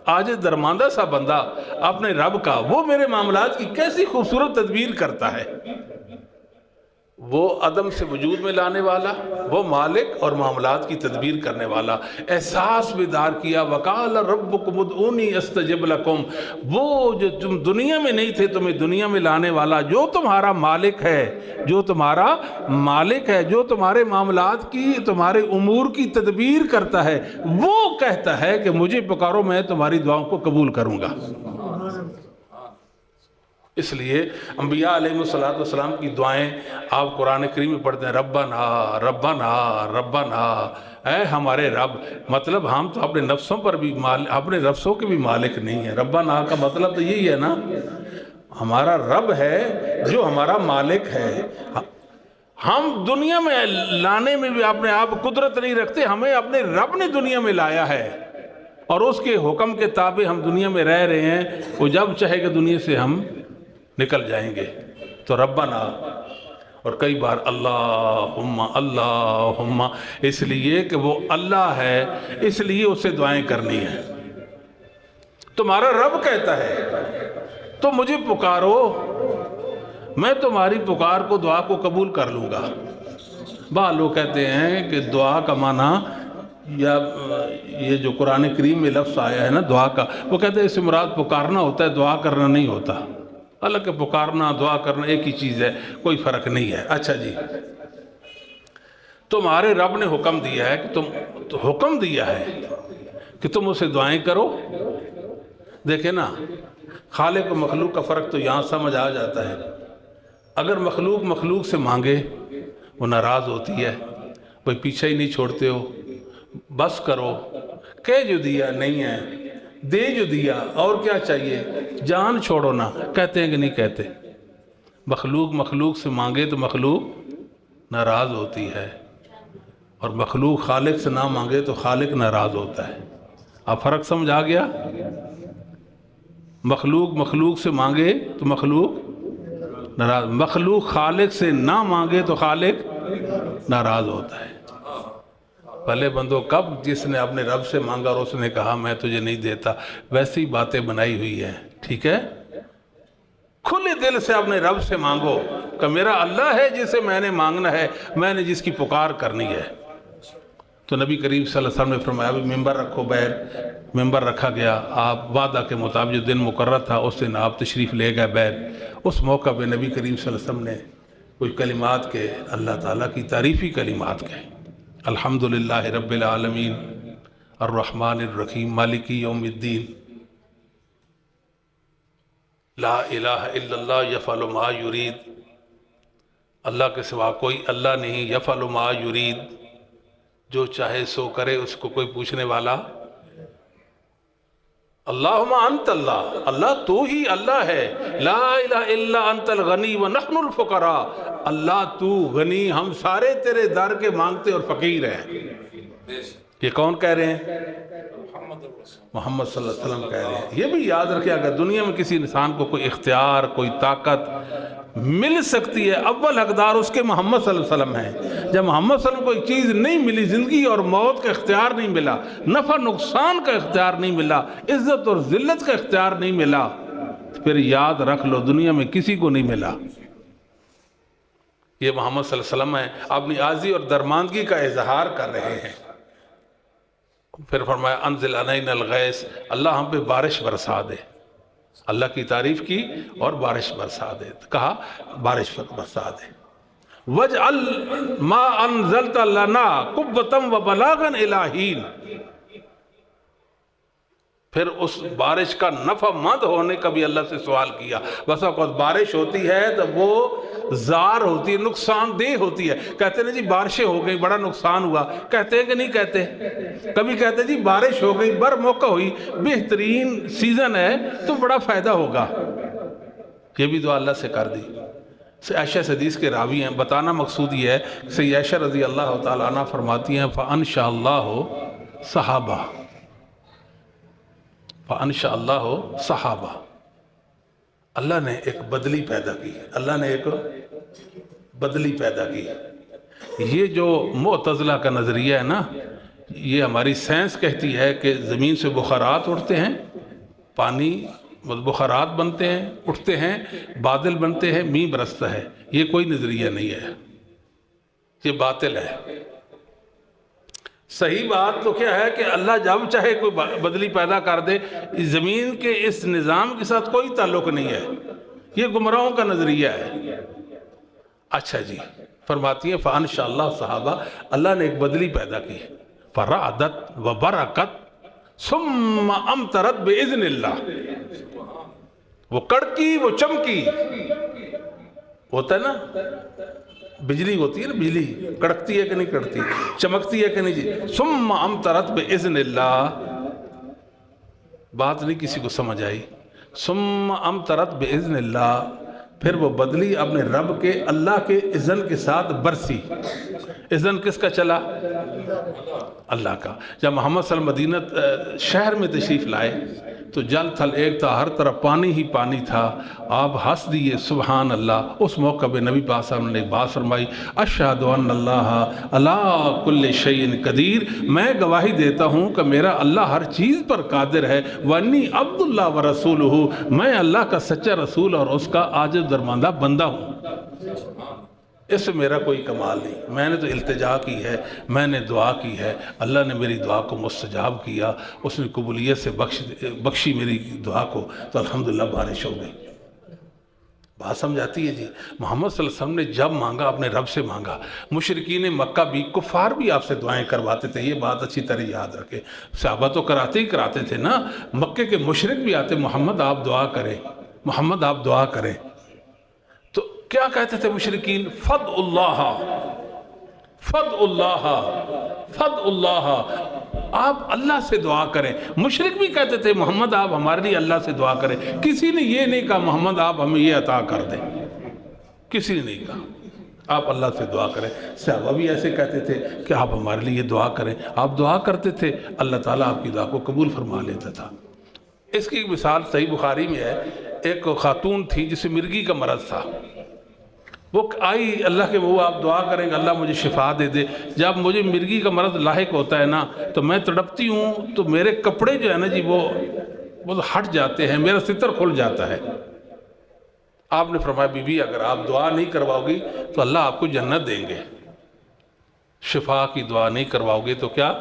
عاجز درماندہ سا بندہ اپنے رب کا, وہ میرے معاملات کی کیسی خوبصورت تدبیر کرتا ہے. وہ عدم سے وجود میں لانے والا, وہ مالک اور معاملات کی تدبیر کرنے والا. احساس بیدار کیا. وقال ربکم ادعونی استجب لکم. وہ جو تم دنیا میں نہیں تھے تمہیں دنیا میں لانے والا, جو تمہارا مالک ہے, جو تمہارا مالک ہے, جو تمہارے معاملات کی, تمہارے امور کی تدبیر کرتا ہے, وہ کہتا ہے کہ مجھے پکارو میں تمہاری دعاؤں کو قبول کروں گا. اس لیے انبیاء علیہ السلام کی دعائیں آپ قرآن کریم میں پڑھتے ہیں, ربنا ربنا ربنا, اے ہمارے رب. مطلب ہم تو اپنے نفسوں پر بھی اپنے نفسوں کے بھی مالک نہیں ہیں. ربنا کا مطلب تو یہی ہے نا, ہمارا رب ہے جو ہمارا مالک ہے. ہم دنیا میں لانے میں بھی اپنے آپ قدرت نہیں رکھتے, ہمیں اپنے رب نے دنیا میں لایا ہے, اور اس کے حکم کے تابع ہم دنیا میں رہ رہے ہیں. وہ جب چاہے کہ دنیا سے ہم نکل جائیں گے. تو ربنا, اور کئی بار اللہم اللہم, اس لیے کہ وہ اللہ ہے, اس لیے اس سے دعائیں کرنی ہیں. تمہارا رب کہتا ہے تو مجھے پکارو, میں تمہاری پکار کو, دعا کو قبول کر لوں گا. بعض لوگ کہتے ہیں کہ دعا کا معنی, یا یہ جو قرآن کریم میں لفظ آیا ہے نا دعا کا, وہ کہتے ہیں اس سے مراد پکارنا ہوتا ہے, دعا کرنا نہیں ہوتا. حالانکہ پکارنا دعا کرنا ایک ہی چیز ہے, کوئی فرق نہیں ہے. اچھا جی, تمہارے رب نے حکم دیا ہے کہ حکم دیا ہے کہ تم اسے دعائیں کرو. دیکھیں نا, خالق و مخلوق کا فرق تو یہاں سمجھ آ جاتا ہے. اگر مخلوق سے مانگے وہ ناراض ہوتی ہے, بھئی پیچھے ہی نہیں چھوڑتے ہو, بس کرو, کہہ جو دیا نہیں ہے, دے جو دیا, اور کیا چاہیے, جان چھوڑو نا. کہتے ہیں کہ نہیں کہتے؟ مخلوق سے مانگے تو مخلوق ناراض ہوتی ہے. اور مخلوق خالق سے نہ مانگے تو خالق ناراض ہوتا ہے. اب فرق سمجھ آ گیا؟ مخلوق سے مانگے تو مخلوق ناراض، مخلوق خالق سے نہ مانگے تو خالق ناراض ہوتا ہے. پہلے بندوں کب جس نے اپنے رب سے مانگا اور اس نے کہا میں تجھے نہیں دیتا، ویسی باتیں بنائی ہوئی ہیں. ٹھیک ہے، کھلے دل سے اپنے رب سے مانگو کہ میرا اللہ ہے جسے میں نے مانگنا ہے، میں نے جس کی پکار کرنی ہے. تو نبی کریم صلی اللہ علیہ وسلم نے فرمایا بھی ممبر رکھو. باہر ممبر رکھا گیا. آپ وعدہ کے مطابق جو دن مقرر تھا اس دن آپ تشریف لے گئے باہر. اس موقع پہ نبی کریم صلی اللہ علیہ وسلم نے کچھ کلمات کے اللہ تعالیٰ کی تعریفی کلمات کہے. الحمدللہ رب العالمین الرحمن الرحیم مالک یوم الدین لا الہ الا اللہ یفعل ما یرید. اللہ کے سوا کوئی اللہ نہیں. یفعل ما یرید، جو چاہے سو کرے، اس کو کوئی پوچھنے والا. اللہم انت اللہ، اللہ تو ہی اللہ ہے. لا الہ الا انت الغنی ونحن الفقراء، اللہ تو غنی، ہم سارے تیرے در کے مانگتے اور فقیر ہیں. یہ کون کہہ رہے ہیں؟ محمد صلی اللہ علیہ وسلم کہہ رہے ہیں. یہ بھی یاد رکھیں اگر دنیا میں کسی انسان کو کوئی اختیار، کوئی طاقت مل سکتی ہے، اول حقدار اس کے محمد صلی اللہ علیہ وسلم ہیں. جب محمد صلی اللہ علیہ وسلم کو ایک چیز نہیں ملی، زندگی اور موت کا اختیار نہیں ملا، نفع نقصان کا اختیار نہیں ملا، عزت اور ذلت کا اختیار نہیں ملا، پھر یاد رکھ لو دنیا میں کسی کو نہیں ملا. یہ محمد صلی اللہ علیہ وسلم ہیں، اپنی عاجزی اور درماندگی کا اظہار کر رہے ہیں. پھر فرمایا انزل علینا الغیث، اللہ ہم پہ بارش برسا دے. اللہ کی تعریف کی اور بارش برسا دے. کہا بارش برسا دے. وَاجْعَلْ مَا أَنزَلْتَ لَنَا قُوَّةً وَبَلَاغًا إِلَىٰ حِينٍ. پھر اس بارش کا نفع مند ہونے کا بھی اللہ سے سوال کیا. بس اوقات بارش ہوتی ہے تو وہ زار ہوتی ہے، نقصان دہ ہوتی ہے. کہتے ہیں جی بارشیں ہو گئی، بڑا نقصان ہوا. کہتے ہیں کہ نہیں کہتے؟ کبھی کہتے ہیں جی بارش ہو گئی، بر موقع ہوئی، بہترین سیزن ہے تو بڑا فائدہ ہوگا. یہ بھی دعا اللہ سے کر دی. عائشہ حدیث کے راوی ہیں. بتانا مقصود یہ ہے کہ سید عائشہ رضی اللہ تعالیٰ عنہ فرماتی ہیں فَأَنْشَأَ اللَّهُ صحابہ، فَأَنْشَأَ اللَّهُ صحابہ. اللہ نے ایک بدلی پیدا کی. اللہ نے ایک بدلی پیدا کی. یہ جو معتزلہ کا نظریہ ہے نا، یہ ہماری سائنس کہتی ہے کہ زمین سے بخارات اٹھتے ہیں، پانی بخارات بنتے ہیں، اٹھتے ہیں، بادل بنتے ہیں، مینہ برستا ہے. یہ کوئی نظریہ نہیں ہے، یہ باطل ہے. صحیح بات تو کیا ہے کہ اللہ جب چاہے کوئی بدلی پیدا کر دے. زمین کے اس نظام کے ساتھ کوئی تعلق نہیں ہے، یہ گمراہوں کا نظریہ ہے. اچھا جی، فرماتی ہیں فَأَنْشَأَ اللَّهُ صحابہ، اللہ نے ایک بدلی پیدا کی. فَرَعَدَتْ وَبَرَكَتْ ثُمَّ أَمْطَرَتْ بِإِذْنِ اللَّهِ. وہ کڑکی، وہ چمکی. ہوتا ہے نا بجلی ہوتی ہے نا، بجلی کڑکتی ہے کہ نہیں کڑکتی، چمکتی ہے کہ نہیں جی. ثم امطرت باذن اللہ. بات نہیں کسی کو سمجھ آئی. ثم امطرت باذن اللہ، پھر وہ بدلی اپنے رب کے اللہ کے اذن کے ساتھ برسی. اذن کس کا چلا؟ اللہ کا. جب محمد صلی اللہ علیہ وسلم مدینہ شہر میں تشریف لائے تو جل تھل ایک تھا، ہر طرف پانی ہی پانی تھا. آپ ہنس دیے سبحان اللہ. اس موقع پہ نبی پاک صلی اللہ علیہ وسلم نے ایک بات فرمائی، اشہد ان اللہ علی کل شیء قدیر، میں گواہی دیتا ہوں کہ میرا اللہ ہر چیز پر قادر ہے. وانی عبد اللہ و رسولہ، میں اللہ کا سچا رسول اور اس کا عاجز درماندہ بندہ ہوں. اس سے میرا کوئی کمال نہیں. میں نے تو التجا کی ہے، میں نے دعا کی ہے، اللہ نے میری دعا کو مستجاب کیا، اس نے قبولیت سے بخشی میری دعا کو، تو الحمدللہ بارش ہو گئی. بات سمجھ آتی ہے جی. محمد صلی اللہ علیہ وسلم نے جب مانگا اپنے رب سے مانگا. مشرکین مکہ بھی، کفار بھی آپ سے دعائیں کرواتے تھے. یہ بات اچھی طرح یاد رکھے. صحابہ تو کراتے ہی کراتے تھے نا. مکے کے مشرک بھی آتے، محمد آپ دعا کریں، محمد آپ دعا کریں. تو کیا کہتے تھے مشرکین؟ فد اللہ، فد اللہ، فد اللہ، آپ اللہ سے دعا کریں. مشرک بھی کہتے تھے محمد آپ ہمارے لیے اللہ سے دعا کریں. کسی نے یہ نہیں کہا محمد آپ ہمیں یہ عطا کر دیں، کسی نے نہیں کہا. آپ اللہ سے دعا کریں. صحابہ بھی ایسے کہتے تھے کہ آپ ہمارے لیے دعا کریں. آپ دعا کرتے تھے، اللہ تعالیٰ آپ کی دعا کو قبول فرما لیتا تھا. اس کی ایک مثال صحیح بخاری میں ہے. ایک خاتون تھی جسے مرگی کا مرض تھا. وہ آئی اللہ کے وہ آپ دعا کریں گے اللہ مجھے شفا دے دے. جب مجھے مرگی کا مرض لاحق ہوتا ہے نا تو میں تڑپتی ہوں تو میرے کپڑے جو ہے نا جی وہ ہٹ جاتے ہیں، میرا ستر کھل جاتا ہے. آپ نے فرمایا بی بی اگر آپ دعا نہیں کرواؤ گی تو اللہ آپ کو جنت دیں گے. شفا کی دعا نہیں کرواؤ گے تو کیا؟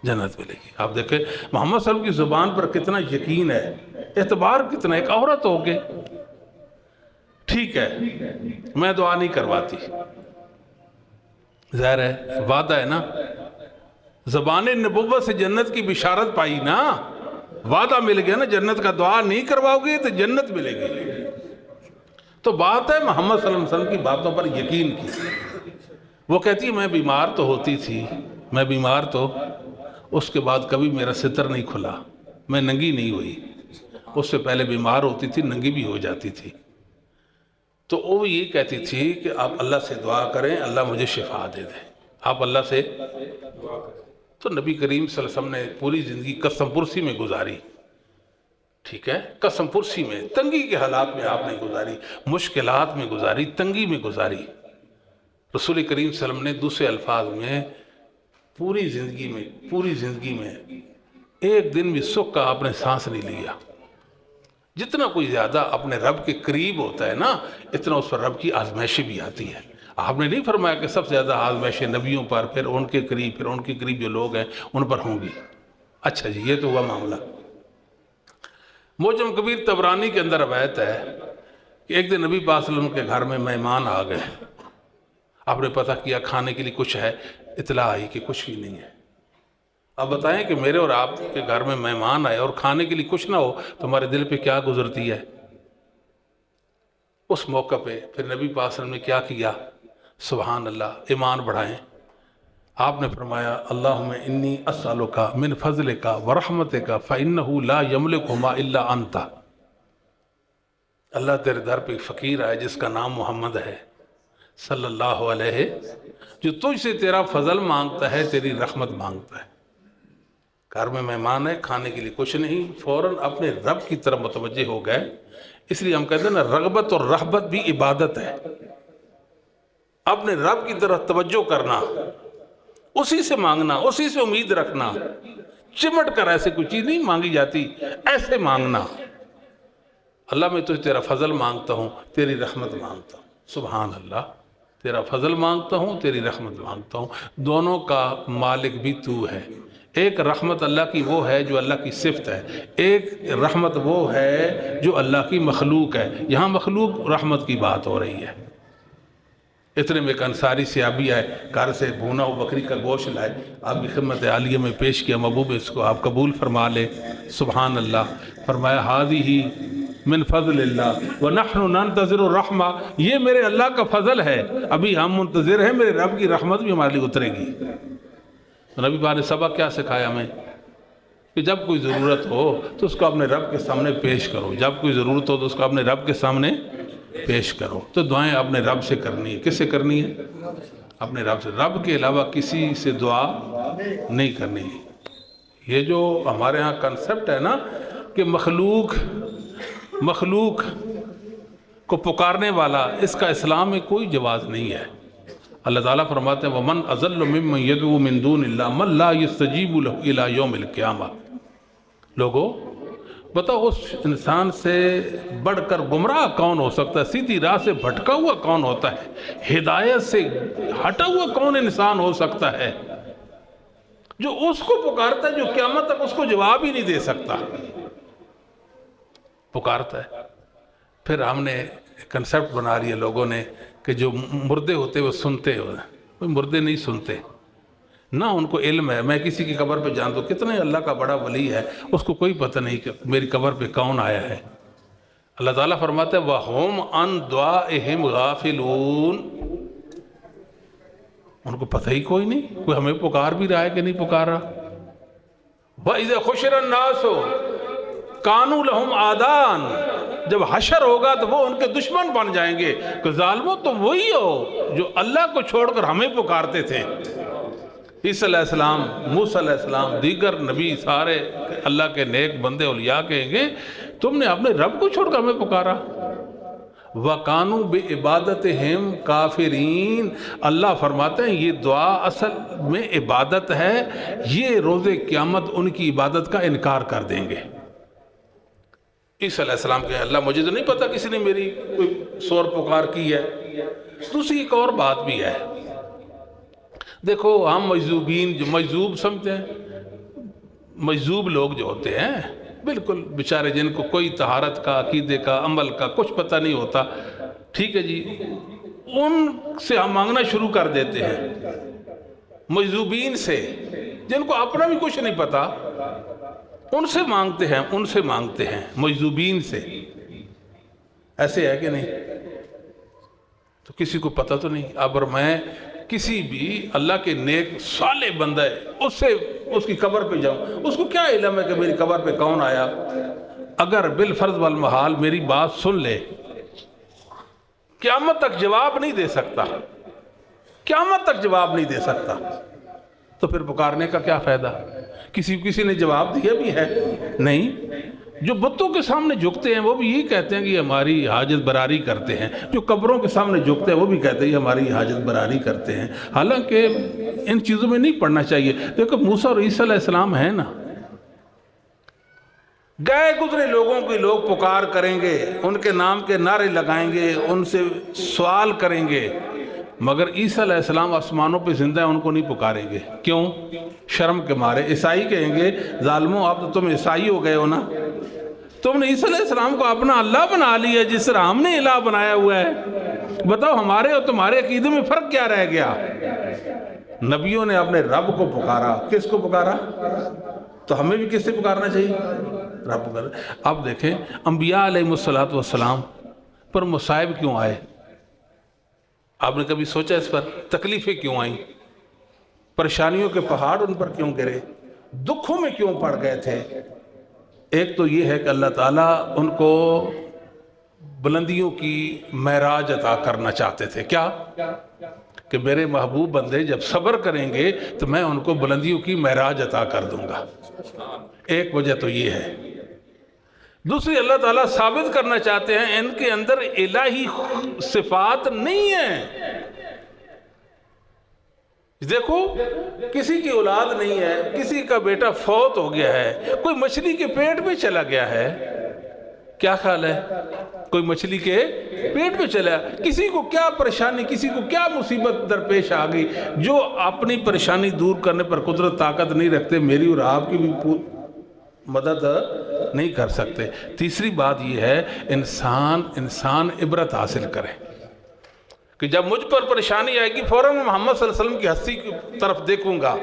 جنت ملے گی. آپ دیکھیں محمد صلی اللہ علیہ وسلم کی زبان پر کتنا یقین ہے، اعتبار کتنا. ایک عورت ہوگے ٹھیک ہے میں دعا نہیں کرواتی، ظاہر ہے وعدہ ہے نا، زبان نبوت سے جنت کی بشارت پائی نا، وعدہ مل گیا نا جنت کا. دعا نہیں کرواؤ گی تو جنت ملے گی. تو بات ہے محمد صلی اللہ علیہ وسلم کی باتوں پر یقین کی. وہ کہتی ہے میں بیمار تو ہوتی تھی، میں بیمار تو اس کے بعد کبھی میرا ستر نہیں کھلا، میں ننگی نہیں ہوئی. اس سے پہلے بیمار ہوتی تھی ننگی بھی ہو جاتی تھی. تو وہ یہ کہتی تھی کہ آپ اللہ سے دعا کریں اللہ مجھے شفا دے دے. آپ اللہ سے تو نبی کریم صلی اللہ علیہ وسلم نے پوری زندگی قسم پرسی میں گزاری. ٹھیک ہے قسم پرسی میں، تنگی کے حالات میں آپ نے گزاری، مشکلات میں گزاری، تنگی میں گزاری. رسول کریم صلی اللہ علیہ وسلم نے دوسرے الفاظ میں پوری زندگی میں ایک دن بھی سکھ کا آپ نے سانس نہیں لیا. جتنا کوئی زیادہ اپنے رب کے قریب ہوتا ہے نا اتنا اس پر رب کی آزمائشیں بھی آتی ہیں. آپ نے نہیں فرمایا کہ سب سے زیادہ آزمائشیں نبیوں پر، پھر ان کے قریب جو لوگ ہیں ان پر ہوں گی. اچھا جی یہ تو ہوا معاملہ. معجم کبیر طبرانی کے اندر روایت ہے کہ ایک دن نبی پاک صلی اللہ علیہ وسلم کے گھر میں مہمان آ گئے. آپ نے پتہ کیا کھانے کے لیے کچھ ہے، اطلاع آئی کہ کچھ بھی نہیں ہے. اب بتائیں کہ میرے اور آپ کے گھر میں مہمان آئے اور کھانے کے لیے کچھ نہ ہو تو ہمارے دل پہ کیا گزرتی ہے؟ اس موقع پہ پھر نبی پاک صلی اللہ علیہ وسلم نے کیا کیا؟ سبحان اللہ، ایمان بڑھائیں. آپ نے فرمایا اللہم انی اسألک من فضلک ورحمتک فإنہ لا یملکہما الا انت. اللہ تیرے در پہ فقیر آئے جس کا نام محمد ہے صلی اللہ علیہ، جو تجھ سے تیرا فضل مانگتا ہے، تیری رحمت مانگتا ہے. گھر میں مہمان ہے، کھانے کے لیے کچھ نہیں، فوراً اپنے رب کی طرف متوجہ ہو گئے. اس لیے ہم کہتے ہیں نا رغبت اور رہبت بھی عبادت ہے. اپنے رب کی طرف توجہ کرنا، اسی سے مانگنا، اسی سے امید رکھنا. چمٹ کر ایسے کوئی چیز نہیں مانگی جاتی، ایسے مانگنا اللہ میں تو تیرا فضل مانگتا ہوں، تیری رحمت مانگتا ہوں. سبحان اللہ، تیرا فضل مانگتا ہوں، تیری رحمت مانگتا ہوں. دونوں کا مالک بھی تو ہے. ایک رحمت اللہ کی وہ ہے جو اللہ کی صفت ہے، ایک رحمت وہ ہے جو اللہ کی مخلوق ہے. یہاں مخلوق رحمت کی بات ہو رہی ہے. اتنے میں ایک انصاری صحابی آئے، گھر سے بھونا ہوا بکری کا گوشت لائے، آپ کی خدمت عالیہ میں پیش کیا. محبوب اس کو آپ قبول فرما لے. سبحان اللہ. فرمایا ہذہ من فضل اللہ ونحن ننتظر الرحمہ، یہ میرے اللہ کا فضل ہے، ابھی ہم منتظر ہیں میرے رب کی رحمت بھی ہمارے لیے اترے گی. نبی پاک نے سبق کیا سکھایا ہمیں کہ جب کوئی ضرورت ہو تو اس کو اپنے رب کے سامنے پیش کرو. جب کوئی ضرورت ہو تو اس کو اپنے رب کے سامنے پیش کرو. تو دعائیں اپنے رب سے کرنی ہے. کس سے کرنی ہے؟ اپنے رب سے. رب کے علاوہ کسی سے دعا نہیں کرنی. یہ جو ہمارے ہاں کنسپٹ ہے نا کہ مخلوق کو پکارنے والا، اس کا اسلام میں کوئی جواز نہیں ہے. اللہ تعالیٰ فرماتے ہیں وَمَنْ أَضَلُّ مِمَّنْ يَدْعُو مِن دُونِ اللَّهِ مَنْ لَا يَسْتَجِيبُ لَهُ إِلَى يَوْمِ الْقِيَامَةِ. لوگوں بتاؤ اس انسان سے بڑھ کر گمراہ کون ہو سکتا ہے؟ سیدھی راہ سے بھٹکا ہوا کون ہوتا ہے؟ ہدایت سے ہٹا ہوا کون انسان ہو سکتا ہے جو اس کو پکارتا ہے جو قیامت تک اس کو جواب ہی نہیں دے سکتا؟ پکارتا ہے. پھر ہم نے کنسپٹ بنا رہی ہے لوگوں نے کہ جو مردے ہوتے وہ سنتے ہو. کوئی مردے نہیں سنتے نہ ان کو علم ہے. میں کسی کی قبر پہ جانتا ہوں کتنے اللہ کا بڑا ولی ہے، اس کو کوئی پتہ نہیں کہ میری قبر پہ کون آیا ہے. اللہ تعالیٰ فرماتا ہے وَهُمْ عَنْ دُعَائِهِمْ غَافِلُونَ. ان کو پتہ ہی کوئی نہیں. کوئی ہمیں پکار بھی رہا ہے کہ نہیں پکار رہا. وَإِذَا خُشِرَ النَّاسُ كَانُوا لَهُمْ أَعْدَاءً. جب حشر ہوگا تو وہ ان کے دشمن بن جائیں گے کہ ظالموں تم وہی ہو جو اللہ کو چھوڑ کر ہمیں پکارتے تھے۔ عیسیٰ علیہ السلام، موسیٰ علیہ السلام، دیگر نبی سارے اللہ کے نیک بندے اولیاء کہیں گے تم نے اپنے رب کو چھوڑ کر ہمیں پکارا۔ وَقَانُوا بِعِبَادَتِهِمْ کافرین، اللہ فرماتے ہیں یہ دعا اصل میں عبادت ہے، یہ روز قیامت ان کی عبادت کا انکار کر دیں گے۔ عیسیٰ علیہ السلام کہیں اللہ مجھے تو نہیں پتا کسی نے میری کوئی سور پکار کی ہے۔ دوسری ایک اور بات بھی ہے، دیکھو ہم مجذوبین، جو مجذوب سمجھتے ہیں، مجذوب لوگ جو ہوتے ہیں بالکل بیچارے جن کو کوئی طہارت کا، عقیدے کا، عمل کا کچھ پتہ نہیں ہوتا، ٹھیک ہے جی، ان سے ہم مانگنا شروع کر دیتے ہیں۔ مجذوبین سے جن کو اپنا بھی کچھ نہیں پتا ان سے مانگتے ہیں، ان سے مانگتے ہیں، مجذوبین سے۔ ایسے ہے کہ نہیں؟ تو کسی کو پتہ تو نہیں۔ اب میں کسی بھی اللہ کے نیک صالح بندہ ہے اس کی قبر پہ جاؤں، اس کو کیا علم ہے کہ میری قبر پہ کون آیا؟ اگر بالفرض والمحال میری بات سن لے، قیامت تک جواب نہیں دے سکتا، قیامت تک جواب نہیں دے سکتا، تو پھر پکارنے کا کیا فائدہ؟ کسی نے جواب دیا بھی ہے نہیں۔ جو بتوں کے سامنے جھکتے ہیں وہ بھی یہی کہتے ہیں کہ ہماری حاجت براری کرتے ہیں، جو قبروں کے سامنے جھکتے ہیں وہ بھی کہتے ہیں کہ ہماری حاجت براری کرتے ہیں، حالانکہ ان چیزوں میں نہیں پڑھنا چاہیے۔ دیکھو موسیٰ اور عیسیٰ علیہ السلام ہیں نا، گئے گزرے لوگوں کی لوگ پکار کریں گے، ان کے نام کے نعرے لگائیں گے، ان سے سوال کریں گے، مگر عیسیٰ علیہ السلام آسمانوں پہ زندہ ہیں، ان کو نہیں پکاریں گے۔ کیوں؟ شرم کے مارے۔ عیسائی کہیں گے ظالموں اب تو تم عیسائی ہو گئے ہو نا، تم نے عیسیٰ علیہ السلام کو اپنا اللہ بنا لیا جس طرح ہم نے الہ بنایا ہوا ہے، بتاؤ ہمارے اور تمہارے عقیدے میں فرق کیا رہ گیا؟ نبیوں نے اپنے رب کو پکارا، کس کو پکارا؟ تو ہمیں بھی کس سے پکارنا چاہیے؟ رب کو۔ اب دیکھیں انبیاء علیہ السلام پر مصائب کیوں آئے؟ آپ نے کبھی سوچا اس پر؟ تکلیفیں کیوں آئیں؟ پریشانیوں کے پہاڑ ان پر کیوں گرے؟ دکھوں میں کیوں پڑ گئے تھے؟ ایک تو یہ ہے کہ اللہ تعالیٰ ان کو بلندیوں کی معراج عطا کرنا چاہتے تھے۔ کیا؟ کہ میرے محبوب بندے جب صبر کریں گے تو میں ان کو بلندیوں کی معراج عطا کر دوں گا۔ ایک وجہ تو یہ ہے۔ دوسری، اللہ تعالیٰ ثابت کرنا چاہتے ہیں ان کے اندر الہی صفات نہیں ہیں۔ دیکھو کسی کی اولاد نہیں ہے، کسی کا بیٹا فوت ہو گیا ہے، کوئی مچھلی کے پیٹ میں چلا گیا ہے، کیا خیال ہے؟ کوئی مچھلی کے پیٹ میں چلا، کسی کو کیا پریشانی، کسی کو کیا مصیبت درپیش آ گئی، جو اپنی پریشانی دور کرنے پر قدرت طاقت نہیں رکھتے، میری اور آپ کی بھی مدد نہیں کر سکتے۔ تیسری بات یہ ہے انسان عبرت حاصل کرے کہ جب مجھ پر پریشانی آئے گی فوراً میں محمد صلی اللہ علیہ وسلم کی ہستی کی طرف دیکھوں گا۔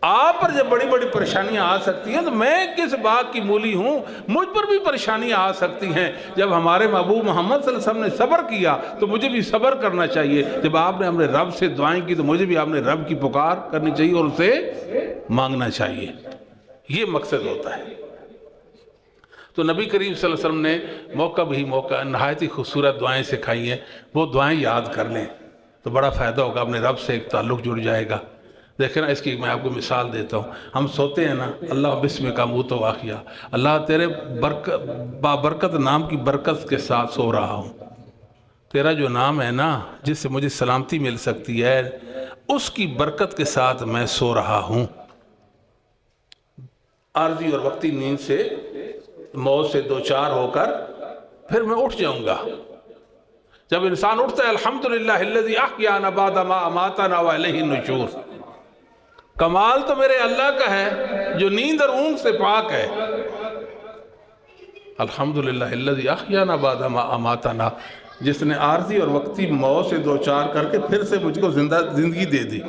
آپ پر جب بڑی بڑی پریشانیاں آ سکتی ہیں تو میں کس بات کی مولی ہوں، مجھ پر بھی پریشانیاں آ سکتی ہیں۔ جب ہمارے محبوب محمد صلی اللہ علیہ وسلم نے صبر کیا تو مجھے بھی صبر کرنا چاہیے۔ جب آپ نے اپنے رب سے دعائیں کی تو مجھے بھی اپنے رب کی پکار کرنی چاہیے اور اسے مانگنا چاہیے۔ یہ مقصد ہوتا ہے۔ تو نبی کریم صلی اللہ علیہ وسلم نے موقع نہایت ہی خوبصورت دعائیں سکھائی ہیں، وہ دعائیں یاد کر لیں تو بڑا فائدہ ہوگا، اپنے رب سے ایک تعلق جڑ جائے گا۔ دیکھیں نا، اس کی میں آپ کو مثال دیتا ہوں۔ ہم سوتے ہیں نا، اللہ بسم کا موت و واقعہ، اللہ تیرے بابرکت نام کی برکت کے ساتھ سو رہا ہوں۔ تیرا جو نام ہے نا جس سے مجھے سلامتی مل سکتی ہے، اس کی برکت کے ساتھ میں سو رہا ہوں۔ عارضی اور وقتی نیند سے، موت سے دوچار ہو کر پھر میں اٹھ جاؤں گا۔ جب انسان اٹھتا ہے الحمدللہ الذی احیانا بعد ما اماتنا والیہ النشور، کمال تو میرے اللہ کا ہے جو نیند اور اونگ سے پاک ہے۔ الحمدللہ الذی احیانا بعد ما اماتنا، جس نے عارضی اور وقتی موت سے دوچار کر کے پھر سے مجھ کو زندگی دے دی۔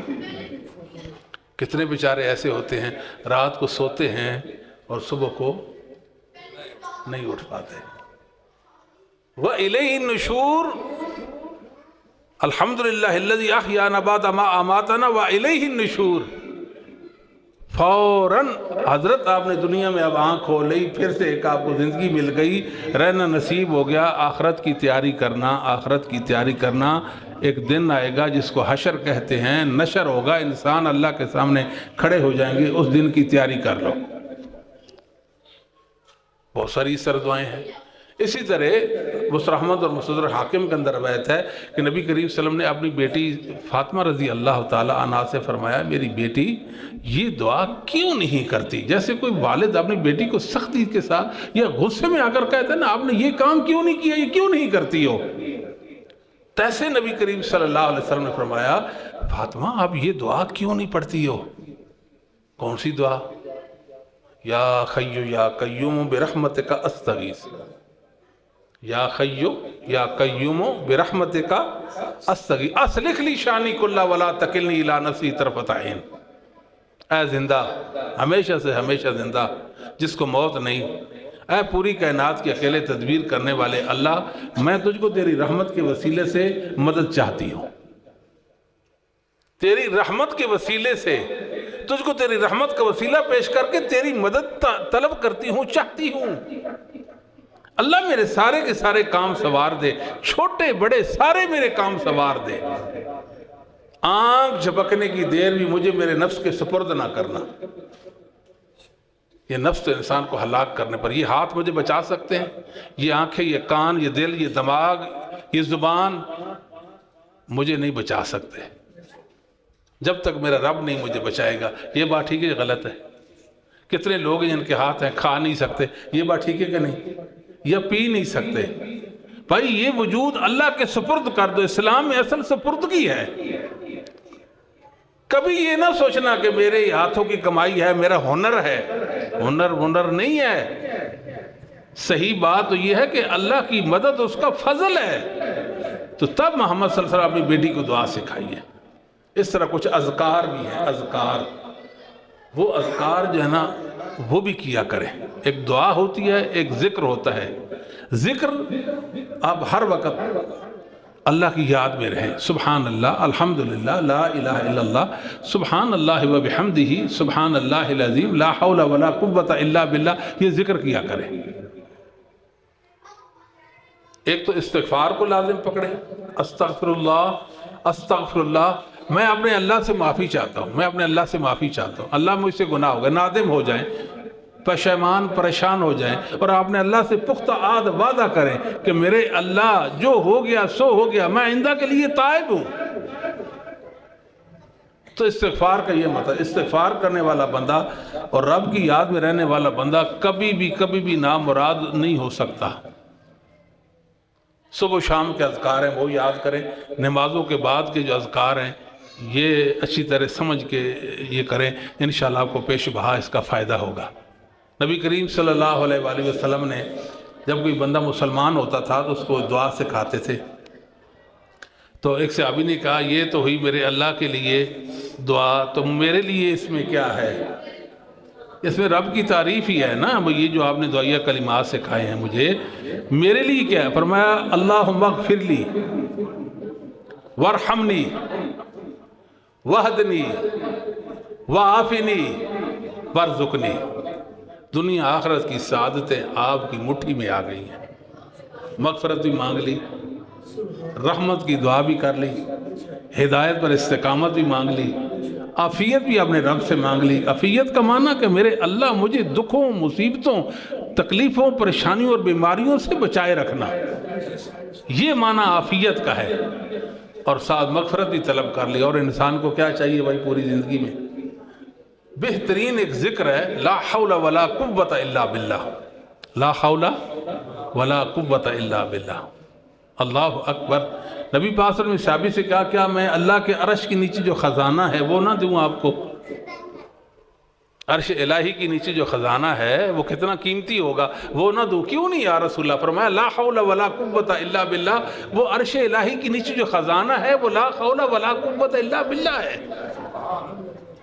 کتنے بیچارے ایسے ہوتے ہیں رات کو سوتے ہیں اور صبح کو نہیں اٹھ پاتے۔ وَإِلَيْهِ النُّشُورُ، الحمدللہ الذی احیانا بعد ما اماتنا وَإِلَيْهِ النُّشُورُ، فوراً حضرت آپ نے دنیا میں اب آنکھ کھول لی، پھر سے ایک آپ کو زندگی مل گئی، رہنا نصیب ہو گیا۔ آخرت کی تیاری کرنا، آخرت کی تیاری کرنا۔ ایک دن آئے گا جس کو حشر کہتے ہیں، نشر ہوگا، انسان اللہ کے سامنے کھڑے ہو جائیں گے، اس دن کی تیاری کر لو۔ بہت ساری سر دعائیں ہیں۔ اسی طرح مسر احمد اور مصدر حاکم کے اندر روایت ہے کہ نبی کریم صلی اللہ علیہ وسلم نے اپنی بیٹی فاطمہ رضی اللہ تعالی عنہا سے فرمایا، میری بیٹی یہ دعا کیوں نہیں کرتی؟ جیسے کوئی والد اپنی بیٹی کو سختی کے ساتھ یا غصے میں آ کر کہتا ہے نا، آپ نے یہ کام کیوں نہیں کیا، یہ کیوں نہیں کرتی ہو؟ تیسے نبی کریم صلی اللہ علیہ وسلم نے فرمایا، فاطمہ آپ یہ دعا کیوں نہیں پڑھتی ہو؟ کون سی دعا؟ یا خیو یا قیوم برحمتک استغیث، یا خیو یا قیوم برحمتک استغیث اصلح لی شانی کلہ ولا تکلنی الی نفسی طرفۃ عین۔ اے زندہ، ہمیشہ سے ہمیشہ زندہ، جس کو موت نہیں، اے پوری کائنات کی اکیلے تدبیر کرنے والے اللہ، میں تجھ کو تیری رحمت کے وسیلے سے مدد چاہتی ہوں، تیری رحمت کے وسیلے سے تجھ کو تیری رحمت کا وسیلہ پیش کر کے تیری مدد طلب کرتی ہوں، چاہتی ہوں۔ اللہ میرے سارے کے سارے کام سوار دے، چھوٹے بڑے سارے میرے کام سوار دے۔ آنکھ جھپکنے کی دیر بھی مجھے میرے نفس کے سپرد نہ کرنا۔ یہ نفس تو انسان کو ہلاک کرنے پر، یہ ہاتھ مجھے بچا سکتے ہیں، یہ آنکھیں، یہ کان، یہ دل، یہ دماغ، یہ زبان مجھے نہیں بچا سکتے جب تک میرا رب نہیں مجھے بچائے گا۔ یہ بات ٹھیک ہے کہ غلط ہے؟ کتنے لوگ ہیں جن کے ہاتھ ہیں، کھا نہیں سکتے، یہ بات ٹھیک ہے کہ نہیں؟ یا پی نہیں سکتے؟ بھائی یہ وجود اللہ کے سپرد کر دو۔ اسلام میں اصل سپردگی ہے۔ کبھی یہ نہ سوچنا کہ میرے ہاتھوں کی کمائی ہے، میرا ہنر ہے۔ ہنر نہیں ہے۔ صحیح بات تو یہ ہے کہ اللہ کی مدد اس کا فضل ہے۔ تو تب محمد صلی اللہ علیہ وسلم اپنی بیٹی کو دعا سکھائیے۔ اس طرح کچھ اذکار بھی ہیں، اذکار، وہ اذکار جو ہے نا وہ بھی کیا کریں۔ ایک دعا ہوتی ہے، ایک ذکر ہوتا ہے۔ ذکر آپ ہر وقت اللہ کی یاد میں رہیں، سبحان اللہ، الحمدللہ، لا الہ الا اللہ، سبحان اللہ و بحمدہ، سبحان اللہ العظیم، لا حول ولا قوت الا باللہ، یہ ذکر کیا کریں۔ ایک تو استغفار کو لازم پکڑیں، استغفر اللہ، استغفر اللہ، میں اپنے اللہ سے معافی چاہتا ہوں، میں اپنے اللہ سے معافی چاہتا ہوں، اللہ مجھ سے گناہ ہو گئے، نادم ہو جائیں، پشیمان پریشان ہو جائیں، اور آپ نے اللہ سے پختہ عہد وعدہ کریں کہ میرے اللہ جو ہو گیا سو ہو گیا، میں آئندہ کے لیے تائب ہوں۔ تو استغفار کا یہ مطلب، استغفار کرنے والا بندہ اور رب کی یاد میں رہنے والا بندہ کبھی بھی نامراد نہیں ہو سکتا۔ صبح و شام کے اذکار ہیں وہ یاد کریں، نمازوں کے بعد کے جو اذکار ہیں یہ اچھی طرح سمجھ کے یہ کریں، انشاءاللہ آپ کو پیش بہا اس کا فائدہ ہوگا۔ نبی کریم صلی اللہ علیہ وآلہ وسلم نے جب کوئی بندہ مسلمان ہوتا تھا تو اس کو دعا سکھاتے تھے۔ تو ایک صحابی نے کہا، یہ تو ہوئی میرے اللہ کے لیے دعا، تو میرے لیے اس میں کیا ہے؟ اس میں رب کی تعریف ہی ہے نا، یہ جو آپ نے دعائیہ کلمات سکھائے ہیں مجھے، میرے لیے کیا ہے؟ فرمایا، اللہم اغفر لی وارحمنی وحدنی وعافنی وارزقنی۔ دنیا آخرت کی سعادتیں آپ کی مٹھی میں آ گئی ہیں۔ مغفرت بھی مانگ لی، رحمت کی دعا بھی کر لی، ہدایت پر استقامت بھی مانگ لی، عافیت بھی اپنے رب سے مانگ لی۔ عافیت کا معنی کہ میرے اللہ مجھے دکھوں، مصیبتوں، تکلیفوں، پریشانیوں اور بیماریوں سے بچائے رکھنا، یہ معنی عافیت کا ہے۔ اور ساتھ مغفرت بھی طلب کر لی۔ اور انسان کو کیا چاہیے بھائی پوری زندگی میں؟ بہترین ایک ذکر ہے، لا حول ولا قوت الا باللہ، لا حول ولا قوت الا باللہ، اللہ اکبر۔ نبی پاک صلی اللہ علیہ وسلم نے صحابی سے کہا، کیا میں اللہ کے عرش کے نیچے جو خزانہ ہے وہ نہ دوں آپ کو؟ عرش الہی کے نیچے جو خزانہ ہے وہ کتنا قیمتی ہوگا، وہ نہ دوں؟ کیوں نہیں یا رسول اللہ؟ فرمایا، لا حول ولا قوت الا باللہ، وہ عرش الہی کے نیچے جو خزانہ ہے وہ لا حول ولا قوت الا باللہ ہے۔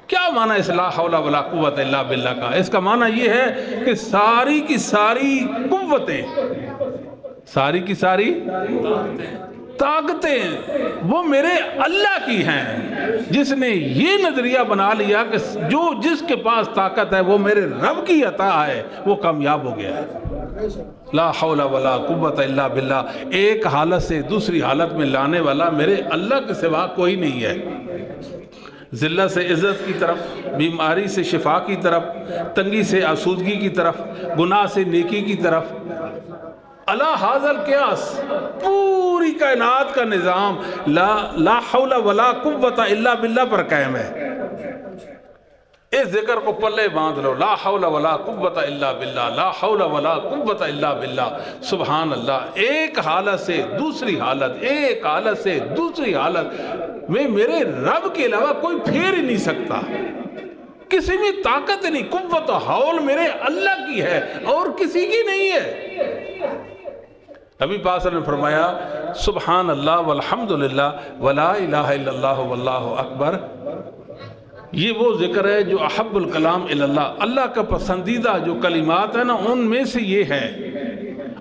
کیا معنی اس لا حول ولا قوت الا باللہ کا؟ اس کا معنی یہ ہے کہ ساری کی ساری قوتیں، ساری کی ساری طاقتیں وہ میرے اللہ کی ہیں۔ جس نے یہ نظریہ بنا لیا کہ جو جس کے پاس طاقت ہے وہ میرے رب کی عطا ہے، وہ کامیاب ہو گیا ہے۔ لا حول ولا قوت الا باللہ، ایک حالت سے دوسری حالت میں لانے والا میرے اللہ کے سوا کوئی نہیں ہے۔ ذلت سے عزت کی طرف، بیماری سے شفا کی طرف، تنگی سے آسودگی کی طرف، گناہ سے نیکی کی طرف، علی ھذا القیاس پوری کائنات کا نظام لا حول ولا قوت الا باللہ پر قائم ہے۔ اس ذکر کو پلے باندھ لو، لا حول ولا قوت الا باللہ، لا حول ولا قوت الا باللہ، سبحان اللہ۔ ایک حالت سے دوسری حالت، ایک حالت سے دوسری حالت میں میرے رب کے علاوہ کوئی پھیر ہی نہیں سکتا، کسی میں طاقت نہیں، قوت و حول میرے اللہ کی ہے اور کسی کی نہیں ہے۔ نبی پاک صلی اللہ علیہ وسلم نے فرمایا سبحان اللہ والحمدللہ ولا الہ الا اللہ واللہ اکبر، یہ وہ ذکر ہے جو احب الکلام اللہ، اللہ کا پسندیدہ جو کلمات ہیں نا ان میں سے یہ ہے،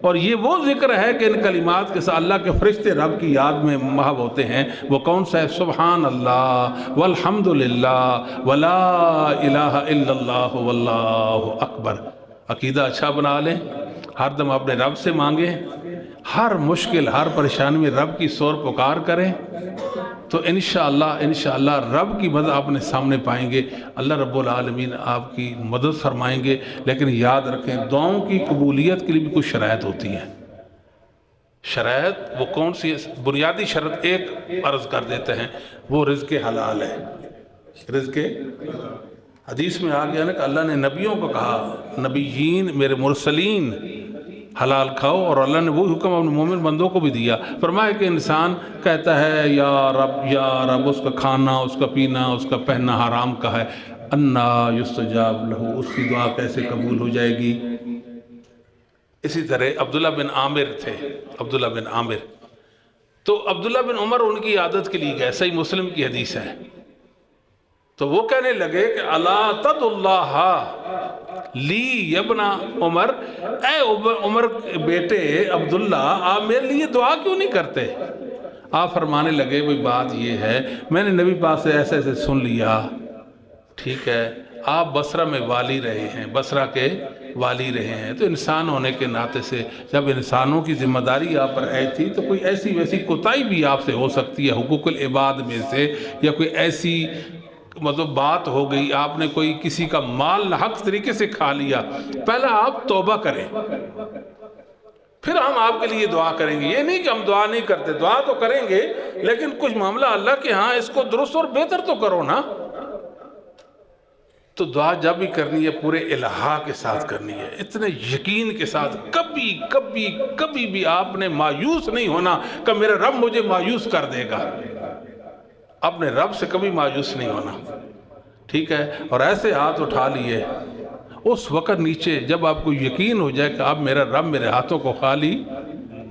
اور یہ وہ ذکر ہے کہ ان کلمات کے ساتھ اللہ کے فرشتے رب کی یاد میں محو ہوتے ہیں۔ وہ کون سا ہے؟ سبحان اللہ والحمدللہ ولا الہ الا اللہ واللہ اکبر۔ عقیدہ اچھا بنا لیں، ہر دم اپنے رب سے مانگیں، ہر مشکل ہر پریشانی میں رب کی سور پکار کریں، تو انشاءاللہ رب کی مدد اپنے سامنے پائیں گے، اللہ رب العالمین آپ کی مدد فرمائیں گے۔ لیکن یاد رکھیں دعاؤں کی قبولیت کے لیے بھی کچھ شرائط ہوتی ہیں۔ شرائط وہ کون سی ہے؟ بنیادی شرط ایک عرض کر دیتے ہیں، وہ رزق حلال ہے۔ رزق حدیث میں آ گیا نا کہ اللہ نے نبیوں کو کہا، نبیین میرے مرسلین حلال کھاؤ، اور اللہ نے وہی حکم اپنے مومن بندوں کو بھی دیا۔ فرمایا کہ انسان کہتا ہے یا رب، اس کا کھانا، اس کا پینا، اس کا پہننا حرام کا ہے، انا یستجاب لہو، اس کی دعا کیسے قبول ہو جائے گی؟ اسی طرح عبداللہ بن عامر تھے، عبداللہ بن عامر، تو عبداللہ بن عمر ان کی عادت کے لیے گئے، صحیح مسلم کی حدیث ہے، تو وہ کہنے لگے کہ الا تد اللہ لی ابن عمر، اے عمر بیٹے عبداللہ آپ میرے لیے دعا کیوں نہیں کرتے؟ آپ فرمانے لگے بھئی بات یہ ہے میں نے نبی پاک سے ایسے ایسے سن لیا، ٹھیک ہے آپ بصرہ میں والی رہے ہیں، بصرہ کے والی رہے ہیں، تو انسان ہونے کے ناطے سے جب انسانوں کی ذمہ داری آپ پر عائد تھی تو کوئی ایسی ویسی کوتاہی بھی آپ سے ہو سکتی ہے حقوق العباد میں سے، یا کوئی ایسی مطلب بات ہو گئی، آپ نے کوئی کسی کا مال ناحق طریقے سے کھا لیا، پہلے آپ توبہ کریں، پھر ہم آپ کے لیے دعا کریں گے۔ یہ نہیں کہ ہم دعا نہیں کرتے، دعا تو کریں گے، لیکن کچھ معاملہ اللہ کے ہاں اس کو درست اور بہتر تو کرو نا۔ تو دعا جب بھی کرنی ہے پورے الہا کے ساتھ کرنی ہے، اتنے یقین کے ساتھ، کبھی کبھی کبھی بھی آپ نے مایوس نہیں ہونا کہ میرا رب مجھے مایوس کر دے گا، اپنے رب سے کبھی مایوس نہیں ہونا، ٹھیک ہے؟ اور ایسے ہاتھ اٹھا لیے اس وقت نیچے جب آپ کو یقین ہو جائے کہ اب میرا رب میرے ہاتھوں کو خالی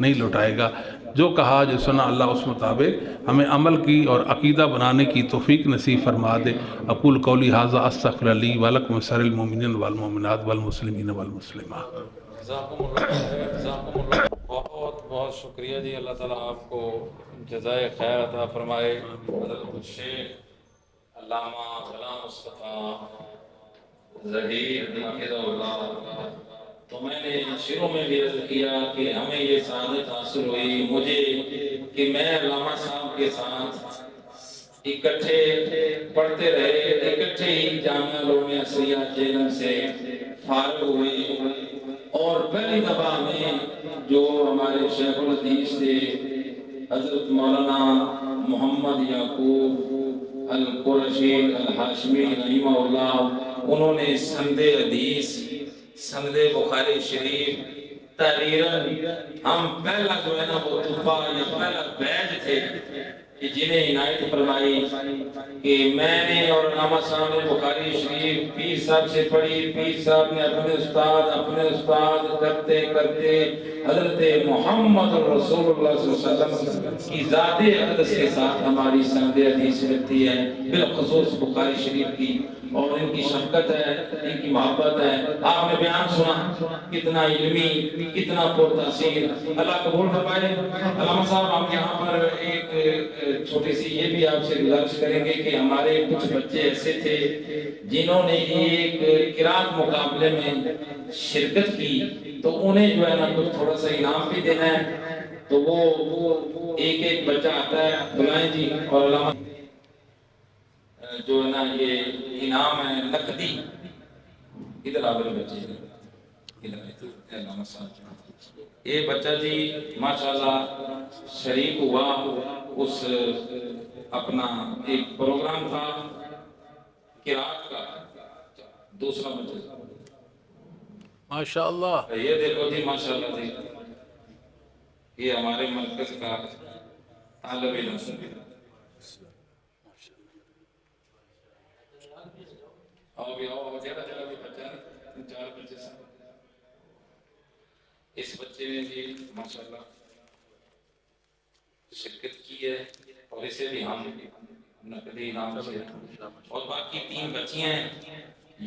نہیں لوٹائے گا۔ جو کہا جو سنا اللہ اس مطابق ہمیں عمل کی اور عقیدہ بنانے کی توفیق نصیب فرما دے۔ اقول قولی ھذا استغفر لی ولکم سر المؤمنین والمؤمنات والمسلمین والمسلمات۔ جزاکم اللہ، بہت بہت شکریہ جی، اللہ تعالیٰ آپ کو جزائے خیر عطا فرمائے۔ حضرت الشیخ علامہ غلام مصطفیٰ ظہیر حفظہ اللہ، تو میں نے شروع میں بھی عرض کیا کہ ہمیں یہ سعادت حاصل ہوئی مجھے کہ میں علامہ صاحب کے ساتھ اکٹھے پڑھتے رہے، اکٹھے ہی جامعہ علوم اسریہ جہلم سے فارغ ہوئے، اور پہلی دفعہ میں جو ہمارے شیخ الحدیث تھے حضرت مولانا محمد یعقوب القرشی الہاشمی رحمہ اللہ، انہوں نے سند حدیث، سند بخاری شریف تحریراً، ہم پہلا جو ہے نا وہ تحفہ یا پہلا بیج تھے کہ جنہیں عنایت فرمائی کہ میں نے اور علامہ صاحب نے بخاری شریف پیر صاحب سے پڑھی، پیر صاحب نے اپنے استاد کرتے کرتے حضرت محمد رسول اللہ صلی اللہ علیہ وسلم کی ذات اقدس کے ساتھ ہماری سند حدیث ملتی ہے، بالخصوص بخاری شریف کی اور ان کی شفقت ہے، ان کی محبت ہے. آپ نے بیان سنا کتنا علمی، کتنا پرتاثیر. اللہ قبول فرمائے. علامہ صاحب ہم یہاں پر ایک چھوٹی سی یہ بھی آپ سے گزارش کریں گے کہ ہمارے کچھ بچے ایسے تھے جنہوں نے ایک قرات مقابلے میں شرکت کی، تو انہیں جو ہے نا کچھ تھوڑا سا انعام بھی دینا ہے. تو وہ ایک بچہ آتا ہے، بلائیں جی. اور علامہ جو ہے نا یہ انعام ہے نقدی. ادھر آ میرے بچے ادھر علامہ صاحب. یہ بچہ جی ماشاءاللہ شریک ہوا اس اپنا ایک پروگرام تھا قرات کا. دوسرا بچہ ماشاءاللہ. یہ دیکھو جی ماشاءاللہ جی، یہ ہمارے مرکز کا طالب علم. آؤ بھی آؤ، جگہ جگہ بھی بچہ ہے، 4 بچے سے. اس بچے نے بھی ماشاءاللہ شرکت کی ہے اور اسے بھی ہم نقدی انعام سے. اور باقی 3 بچیاں ہیں،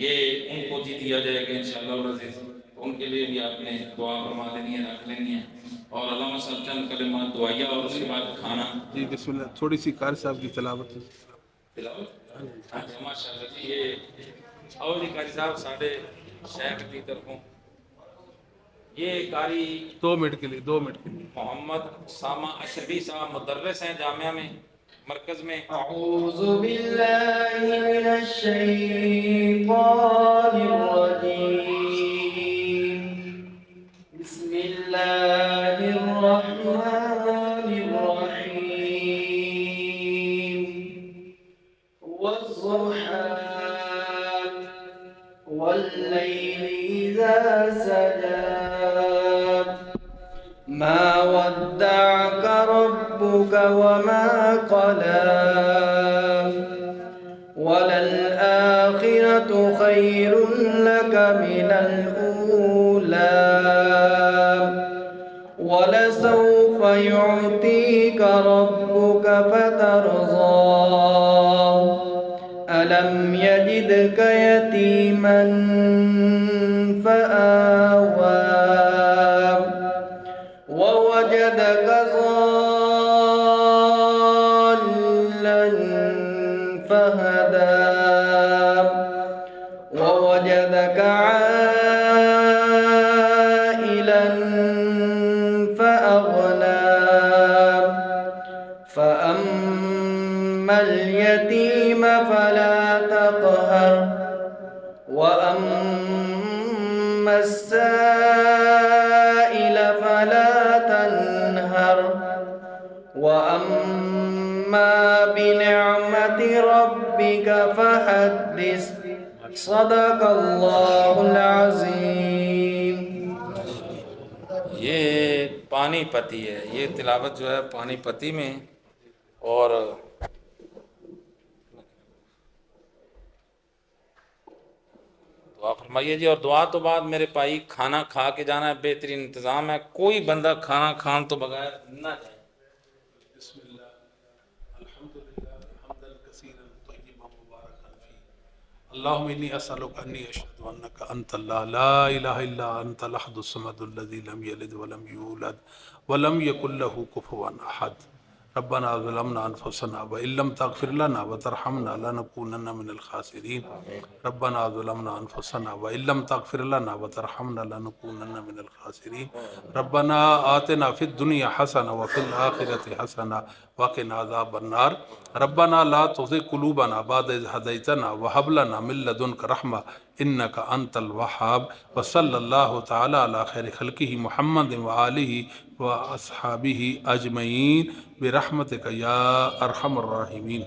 یہ ان کو جی دیا جائے گا انشاءاللہ العزیز. ان کے لیے بھی آپ نے دعا فرما دینی ہے، رکھ لینی ہے. اور علامہ صاحب چند کلمات دعائیہ اور اس کے بعد کھانا. جی بسم اللہ. تھوڑی سی قاری صاحب کی تلاوت. تلاوت. ہاں جی ماشاءاللہ جی. یہ اور جی قاری صاحب ساڈے شیخ کی طرفوں یہ قاری 2 منٹ کے لیے، 2 منٹ کے لیے. محمد اسامہ اشرفی صاحب مدرس ہیں جامعہ میں، مرکز میں. أعوذ بالله من الشيطان الرجيم. بسم الله الرحمن الرحيم. والضحى والليل إذا سجى ما ودعك ربك وما قلى وللآخرة خير لك من الأولى ولسوف يعطيك ربك فترضى ألم يجدك يتيما فآوى ووجدك ضالا فهدى ووجدك عائلا فأغنى فأما اليتيم فلا تقهر وأما السائل فلا تنهر وأما بنعمة ربك فحدث. صدق اللہ العظیم. یہ پانی پتی ہے، یہ تلاوت جو ہے پانی پتی میں. اور دعا فرمائیے جی. اور دعا تو بعد میرے بھائی کھانا کھا کے جانا ہے، بہترین انتظام ہے. کوئی بندہ کھانا کھان تو بغیر نہ جائے. بسم اللہ الحمدللہ حمدا کثیرا طیبا مبارکا فیہ. اللہم انی اسألک انی اشہد انک انت اللہ لا الہ الا انت الاحد الصمد الذی لم یلد ولم یولد ولم یکن لہ کفوا احد. ربنا ظلمنا انفسنا وان لم تغفر لنا وترحمنا لنکونن من الخاسرین. ربنا ظلمنا انفسنا وان لم تغفر لنا وترحمنا لنکونن من الخاسرین. ربنا آتنا فی الدنیا حسنہ وفی الآخرۃ حسنہ وقنا عذاب النار. ربنا لا تزغ قلوبنا بعد اذ ہدیتنا وہب لنا من لدنک رحمہ انک انت الوہاب. وصلی اللہ تعالی علی خیر خلقہ محمد وآلہ واصحابہ اجمعین برحمتک یا ارحم الراحمین.